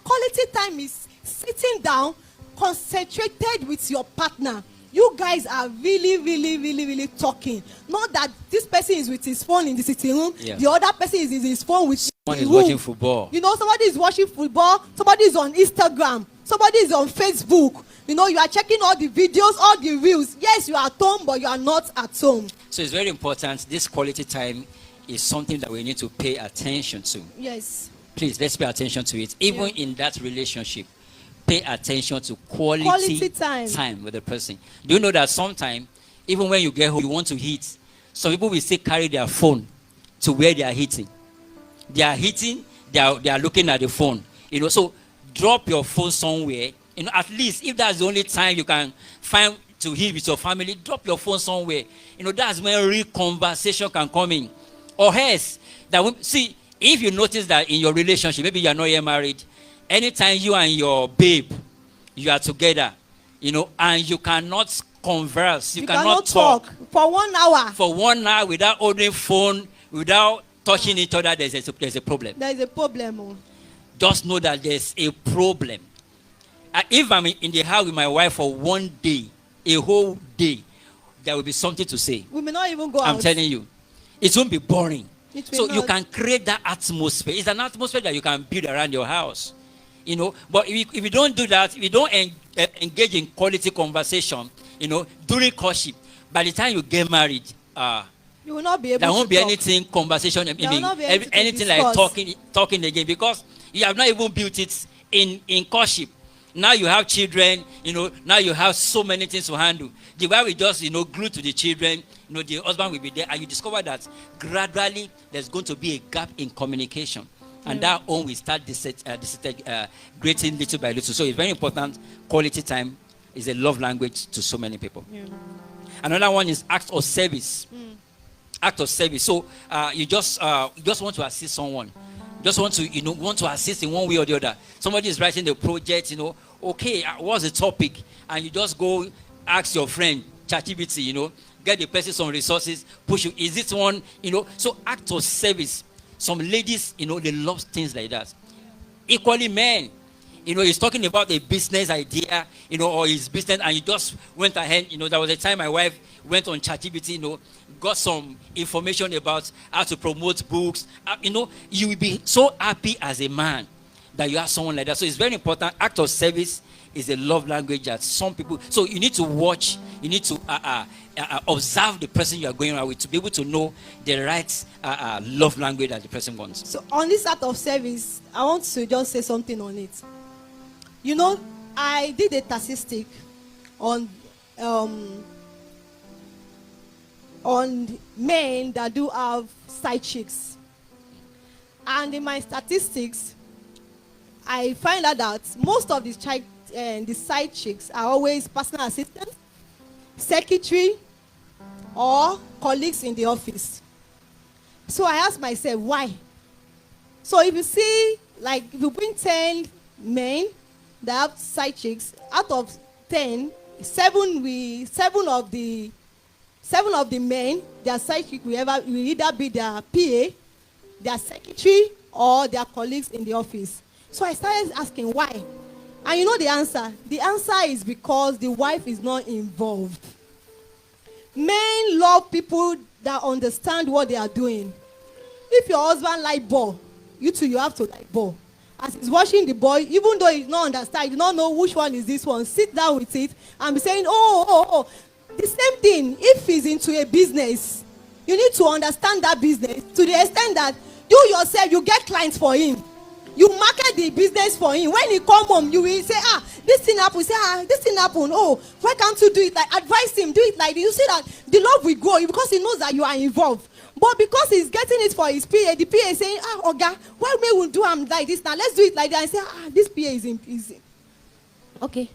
Speaker 2: quality time is sitting down, concentrated with your partner. You guys are really, really, really, really talking. Not that this person is with his phone in the sitting room. Yeah. The other person is in his phone with
Speaker 1: someone is watching football.
Speaker 2: Somebody is watching football. Somebody is on Instagram. Somebody is on Facebook. You are checking all the videos, all the reels. Yes, you are at home, but you are not at home.
Speaker 1: So it's very important. This quality time is something that we need to pay attention to.
Speaker 2: Yes.
Speaker 1: Please, let's pay attention to it. Even in that relationship, pay attention to quality time with the person. Do you know that sometimes, even when you get home, you want to eat. Some people will still carry their phone to where they are eating. They are eating, they are looking at the phone. So drop your phone somewhere. At least if that's the only time you can find to eat with your family, drop your phone somewhere. That's when real conversation can come in. Or else, if you notice that in your relationship, maybe you are not yet married, anytime you and your babe, you are together, and you cannot converse, you cannot talk
Speaker 2: for 1 hour.
Speaker 1: For 1 hour without holding phone, without touching each other, there's a problem.
Speaker 2: There is a problem.
Speaker 1: Just know that there's a problem. If I'm in the house with my wife for 1 day, a whole day, there will be something to say.
Speaker 2: We may not even go out.
Speaker 1: I'm telling you. It won't be boring. So you
Speaker 2: not.
Speaker 1: can create that atmosphere. It's an atmosphere that you can build around your house. But if you don't do that, if you don't engage in quality conversation, during courtship, by the time you get married,
Speaker 2: you will not be able
Speaker 1: there won't
Speaker 2: to
Speaker 1: be
Speaker 2: talk.
Speaker 1: anything conversation. Anything
Speaker 2: discuss.
Speaker 1: like talking again, because you have not even built it in courtship. Now you have children, now you have so many things to handle. The wife will just, glued to the children, the husband will be there, and you discover that gradually there's going to be a gap in communication. And that home will start grating little by little. So it's very important. Quality time is a love language to so many people. Yeah. Another one is act of service. Act of service. So you just want to assist someone. Just want to assist in one way or the other. Somebody is writing the project, okay, what's the topic? And you just go ask your friend, ChatGPT, get the person some resources, push you. Is this one, So act of service. Some ladies, they love things like that. Equally men, he's talking about a business idea, or his business, and you just went ahead. There was a time my wife went on ChatGPT, got some information about how to promote books. You will be so happy as a man that you have someone like that. So it's very important. Act of service is a love language that some people. So you need to watch. You need to observe the person you are going around with to be able to know the right love language that the person wants.
Speaker 2: So on this act of service, I want to just say something on it. I did a statistic on men that do have side chicks, and in my statistics, I find out that most of the side chicks are always personal assistants, secretary, or colleagues in the office. So I asked myself, why? So if you see, like, if you bring 10 men that have side chicks, out of 10, seven of the men, their side chick will either be their PA, their secretary, or their colleagues in the office. So I started asking why. And you know the answer? The answer is because the wife is not involved. Men love people that understand what they are doing. If your husband like ball, you too, you have to like ball. As he's watching the boy, even though he don't understand, you don't know which one is this one, sit down with it and be saying, oh. The same thing, if he's into a business, you need to understand that business to the extent that you yourself, you get clients for him. You market the business for him. When he come home, you will say, this thing happened. Say, this thing happened. Oh, why can't you do it? Like, advise him, do it like this. You see that the love will grow because he knows that you are involved. But because he's getting it for his PA, the PA is saying, Oga, why may we do him like this now? Let's do it like that. And say, this PA is in. Okay.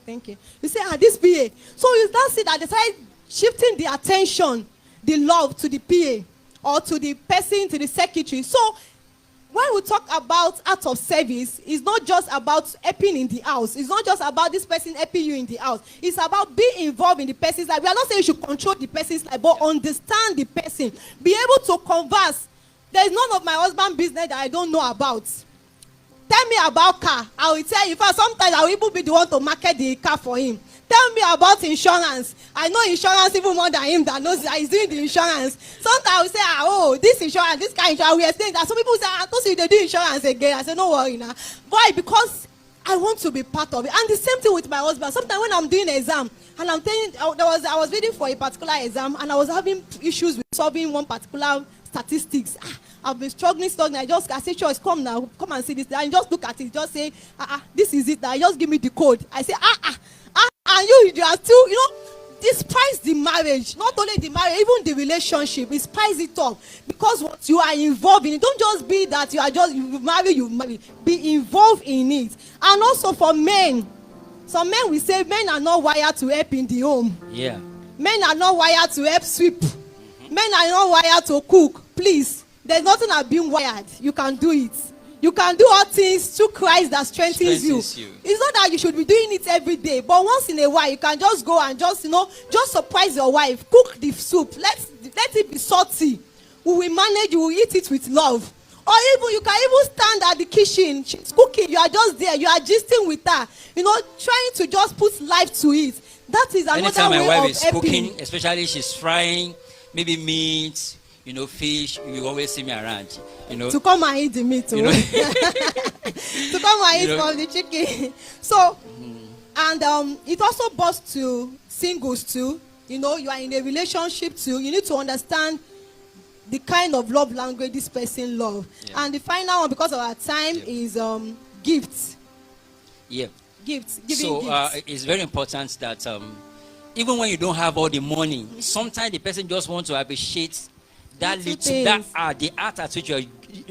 Speaker 2: Thank you. You say, this PA. So you start see that they start shifting the attention, the love to the PA or to the person, to the secretary. So when we talk about act of service, it's not just about helping in the house. It's not just about this person helping you in the house. It's about being involved in the person's life. We are not saying you should control the person's life, but understand the person. Be able to converse. There is none of my husband's business that I don't know about. Tell me about car. I will tell you. In fact, sometimes I will even be the one to market the car for him. Tell me about insurance. I know insurance even more than him that knows that he's doing the insurance. Sometimes I will say, this insurance, this kind of insurance. We explain that. Some people say, don't see they do insurance again. I say, no worry now. Why? Because I want to be part of it. And the same thing with my husband. Sometimes when I'm doing an exam, and I'm telling, I was reading for a particular exam, and I was having issues with solving one particular statistics. I've been struggling. I say, Choice, come now, come and see this. And just look at it, just say, this is it. Now just give me the code. I say, and you are still, despise the marriage, not only the marriage, even the relationship, spice it up. Because what you are involved in it, don't just be that you marry, be involved in it. And also for men, some men will say men are not wired to help in the home.
Speaker 1: Yeah.
Speaker 2: Men are not wired to help sweep. Men are not wired to cook. Please, there's nothing about being wired. You can do it. You can do all things through Christ that strengthens you. It's not that you should be doing it every day, but once in a while you can just go and just surprise your wife. Cook the soup. Let it be salty. We will manage. You will eat it with love. Or even you can even stand at the kitchen. She's cooking. You are just there. You are gisting with her. Trying to just put life to it. That is another
Speaker 1: Anytime
Speaker 2: way
Speaker 1: my wife
Speaker 2: of
Speaker 1: is
Speaker 2: helping.
Speaker 1: cooking, especially she's frying, maybe meat, fish, you always see me around.
Speaker 2: To come and eat the meat,
Speaker 1: You know?
Speaker 2: to come and eat from the chicken. So, and it also boils to singles too. You are in a relationship too. You need to understand the kind of love language this person loves.
Speaker 1: Yeah.
Speaker 2: And the final one, because of our time, is gifts.
Speaker 1: Yeah.
Speaker 2: Gifts. Giving
Speaker 1: So
Speaker 2: gifts.
Speaker 1: it's very important that even when you don't have all the money, sometimes the person just wants to appreciate that
Speaker 2: Little
Speaker 1: little, that
Speaker 2: things.
Speaker 1: art, the art at which you are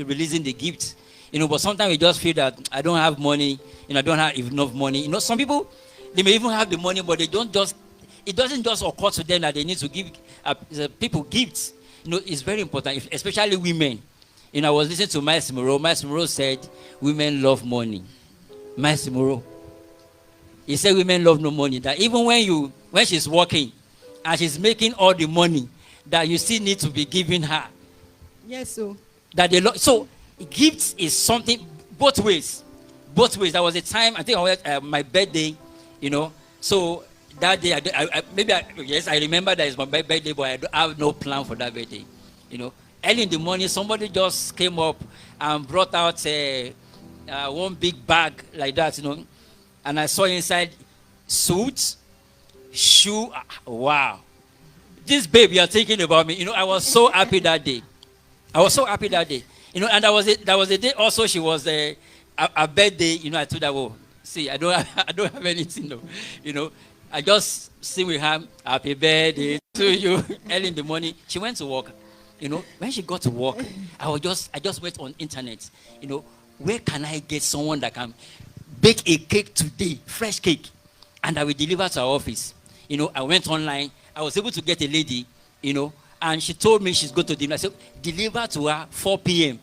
Speaker 1: releasing the gift. But sometimes we just feel that I don't have money, I don't have enough money. Some people, they may even have the money, but it doesn't just occur to them that they need to give people gifts. It's very important, especially women. I was listening to Miles Moreau. Miles Moreau said, women love money. Miles Moreau. He said women love no money. That even when she's working and she's making all the money, that you still need to be giving her.
Speaker 2: Yes, so.
Speaker 1: So gifts is something both ways. Both ways. There was a time, I think I was my birthday, So that day, I remember that it's my birthday, but I have no plan for that birthday. Early in the morning, somebody just came up and brought out one big bag like that, and I saw inside suits, shoe. Wow, this babe you're thinking about me. I was so happy that day. And that was a day also she was a birthday. I told her, oh, see, I don't have anything though. I just sing with her, happy birthday to you. Early in the morning, she went to work. When she got to work, I just went on internet. Where can I get someone that can bake a cake today, fresh cake, and I will deliver to our office? I went online. I was able to get a lady, and she told me she's going to deliver. I said, deliver to her 4 p.m.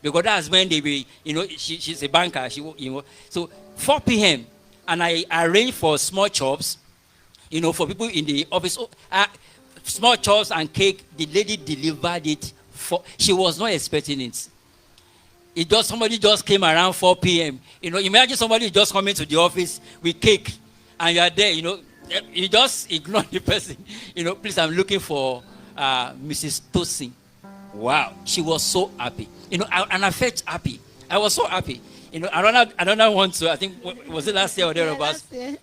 Speaker 1: Because that's when they will, she's a banker. So 4 p.m. And I arranged for small chops, for people in the office. Small chops and cake. The lady delivered it. She was not expecting it. Somebody just came around 4 p.m. Imagine somebody just coming to the office with cake, and you are there. You just ignore the person. Please, I'm looking for Mrs. Tosin. Wow, she was so happy. And I felt happy. I was so happy. I don't want to. I think was it last year or thereabouts?
Speaker 2: Yeah,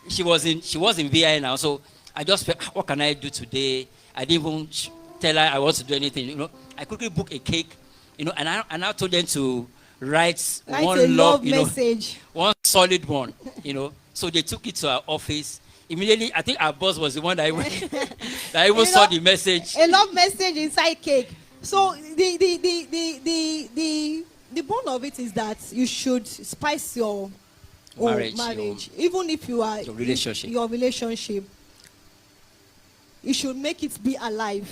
Speaker 1: she was in VI now. So I just felt, what can I do today? I didn't even tell her I want to do anything. I quickly booked a cake. And I told them to write one
Speaker 2: a love message.
Speaker 1: One solid one. So they took it to our office. Immediately, I think our boss was the one that even saw the message.
Speaker 2: A love message inside cake. So the bone of it is that you should spice your marriage. Even if you are
Speaker 1: your relationship.
Speaker 2: Your relationship, you should make it be alive.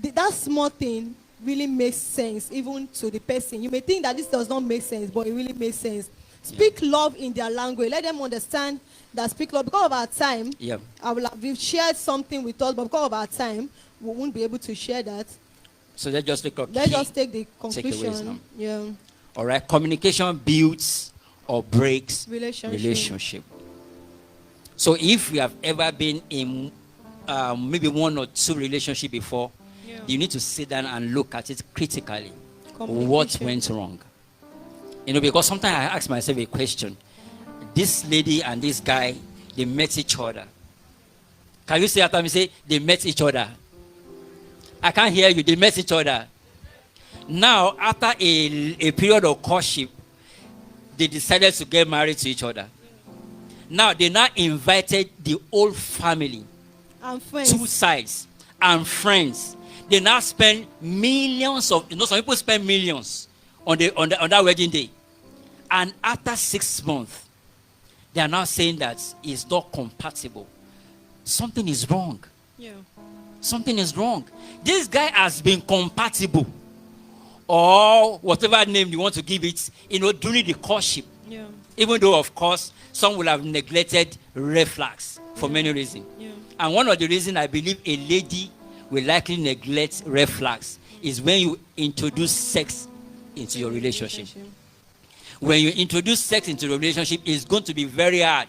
Speaker 1: Yeah.
Speaker 2: That small thing really makes sense even to the person. You may think that this does not make sense, but it really makes sense. Speak love in their language. Let them understand that speak love. Because of our time, we've shared something with us, but because of our time, we won't be able to share that.
Speaker 1: So let's just take
Speaker 2: the conclusion. Yeah.
Speaker 1: All right. Communication builds or breaks relationship. So if we have ever been in maybe one or two relationships before, you need to sit down and look at it critically. What went wrong? Because sometimes I ask myself a question. This lady and this guy, they met each other. Can you say after me, say, they met each other? I can't hear you. They met each other. Now, after a period of courtship, they decided to get married to each other. Now, they now invited the whole family.
Speaker 2: And friends.
Speaker 1: 2 sides. And friends. They now spend millions of, some people spend millions on that wedding day. And after 6 months, they are now saying that it's not compatible. Something is wrong.
Speaker 2: Yeah.
Speaker 1: Something is wrong. This guy has been compatible, or whatever name you want to give it, during the courtship.
Speaker 2: Yeah.
Speaker 1: Even though, of course, some will have neglected red flags for many reasons.
Speaker 2: Yeah.
Speaker 1: And one of the reasons I believe a lady will likely neglect red flags is when you introduce sex into your relationship. When you introduce sex into the relationship, it's going to be very hard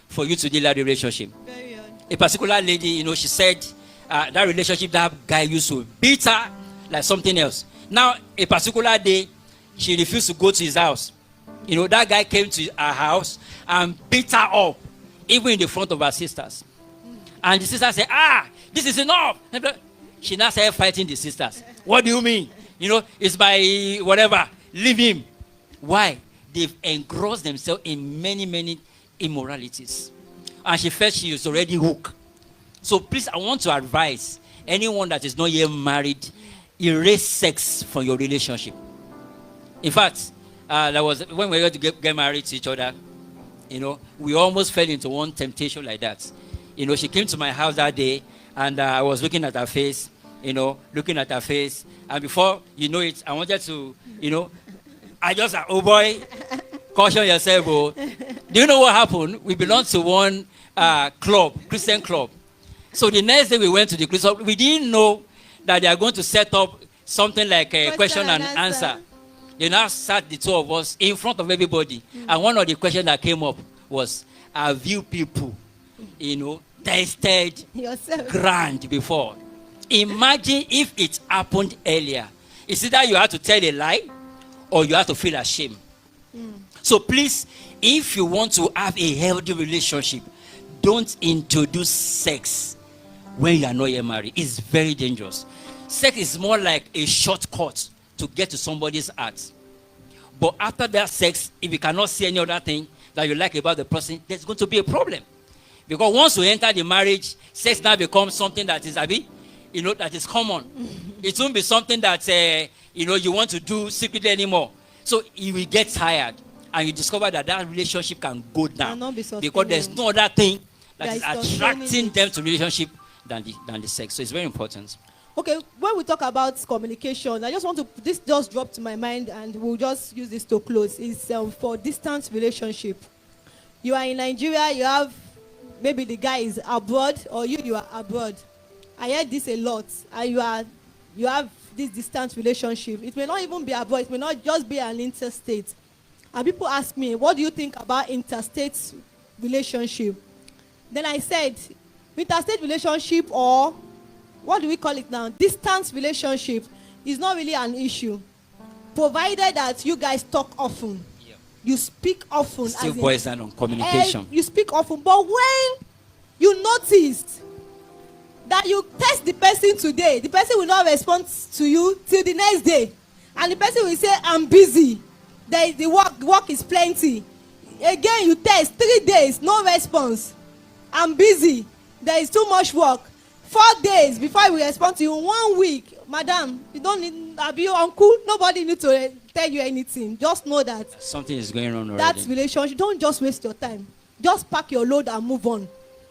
Speaker 1: for you to deal with the relationship.
Speaker 2: Very hard.
Speaker 1: A particular lady, she said that relationship, that guy used to beat her like something else. Now, a particular day, she refused to go to his house. You know, that guy came to her house and beat her up, even in the front of her sisters. And the sister said, this is enough. She now started fighting the sisters. What do you mean? You know, it's by whatever. Leave him. Why? They've engrossed themselves in many, many immoralities. And she felt she was already hooked. So please, I want to advise anyone that is not yet married, erase sex from your relationship. In fact, that was when we were going to get married to each other, you know, we almost fell into one temptation like that. You know, she came to my house that day, and I was looking at her face, and before you know it, I wanted to, I just said, oh boy, caution yourself, oh. Do you know what happened? We belonged to one club, Christian club. So the next day we went to the Christian club. We didn't know that they are going to set up something like a question and answer. They now sat the two of us in front of everybody. And one of the questions that came up was, have you people, tested grand before? Imagine if it happened earlier. It's either you have to tell a lie or you have to feel ashamed. So please, if you want to have a healthy relationship, don't introduce sex when you are not yet married. It's very dangerous. Sex is more like a shortcut to get to somebody's heart. But after that sex, if you cannot see any other thing that you like about the person, there's going to be a problem. Because once you enter the marriage, sex now becomes something that is, that is common. It won't be something that, you want to do secretly anymore. So you will get tired, and you discover that relationship can go down. Because there's no other thing that is attracting them to relationship than the sex. So it's very important.
Speaker 2: Okay, when we talk about communication, I just want to, this just dropped to my mind, and we'll just use this to close. It's for distant relationship. You are in Nigeria, you have, maybe the guy is abroad, or you are abroad. I heard this a lot. And you have this distant relationship. It may not even be abroad, it may not just be an interstate. And people ask me, what do you think about interstate relationship? Then I said, interstate relationship, or what do we call it now? Distance relationship is not really an issue, provided that you guys talk often. Yeah. You speak often.
Speaker 1: Still boils down on communication.
Speaker 2: You speak often, but when you notice that you text the person today, the person will not respond to you till the next day, and the person will say, I'm busy. The work is plenty. Again, you text 3 days, no response. I'm busy. There is too much work. 4 days before we respond to you. 1 week, madam, you don't need, are you uncle? Nobody need to tell you anything. Just know that
Speaker 1: something is going on already.
Speaker 2: That relationship, don't just waste your time. Just pack your load and move on.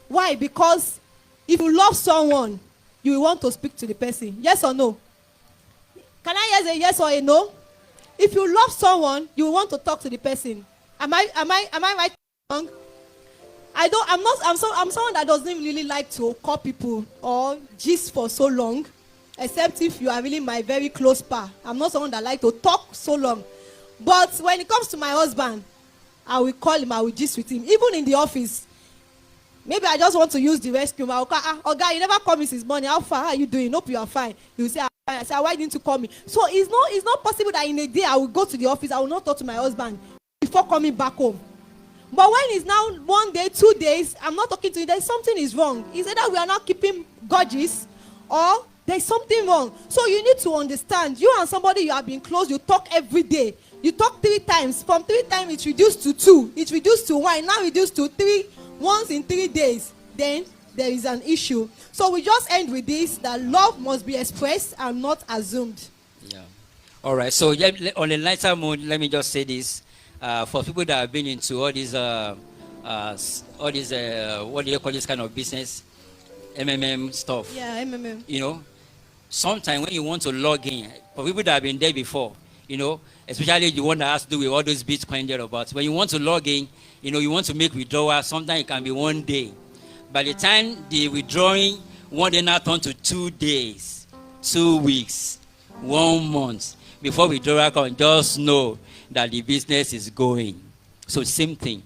Speaker 2: Why? Because if you love someone, you will want to speak to the person. Yes or no? Can I hear a yes or a no? If you love someone, you will want to talk to the person. Am I right or wrong? I'm someone that doesn't really like to call people or gist for so long, except if you are really my very close pal. I'm not someone that like to talk so long. But when it comes to my husband, I will call him, I will gist with him. Even in the office, maybe I just want to use the restroom. I will call, oh guy, you never call me since morning. How far? How are you doing? Hope you are fine. He will say, I'm fine. I say, why didn't you call me? So it's not possible that in a day I will go to the office, I will not talk to my husband before coming back home. But when it's now 1 day, 2 days, I'm not talking to you, there's something is wrong. It's either we are not keeping grudges or there's something wrong. So you need to understand, you and somebody you have been close, you talk every day. You talk 3 times. From 3 times, it's reduced to 2. It's reduced to 1. Now reduced to 3 once in 3 days. Then there is an issue. So we just end with this, that love must be expressed and not assumed. Yeah.
Speaker 1: All right. So on a lighter mood, let me just say this. For people that have been into all these what do you call this kind of business? MMM stuff.
Speaker 2: Yeah, MMM.
Speaker 1: Sometimes when you want to log in, for people that have been there before, especially the one that has to do with all those Bitcoin thereabouts, when you want to log in, you want to make withdrawal, sometimes it can be 1 day. By the time the withdrawing, 1 day now turn to 2 days, 2 weeks, 1 month. Before withdrawal comes, just know that the business is going. So same thing.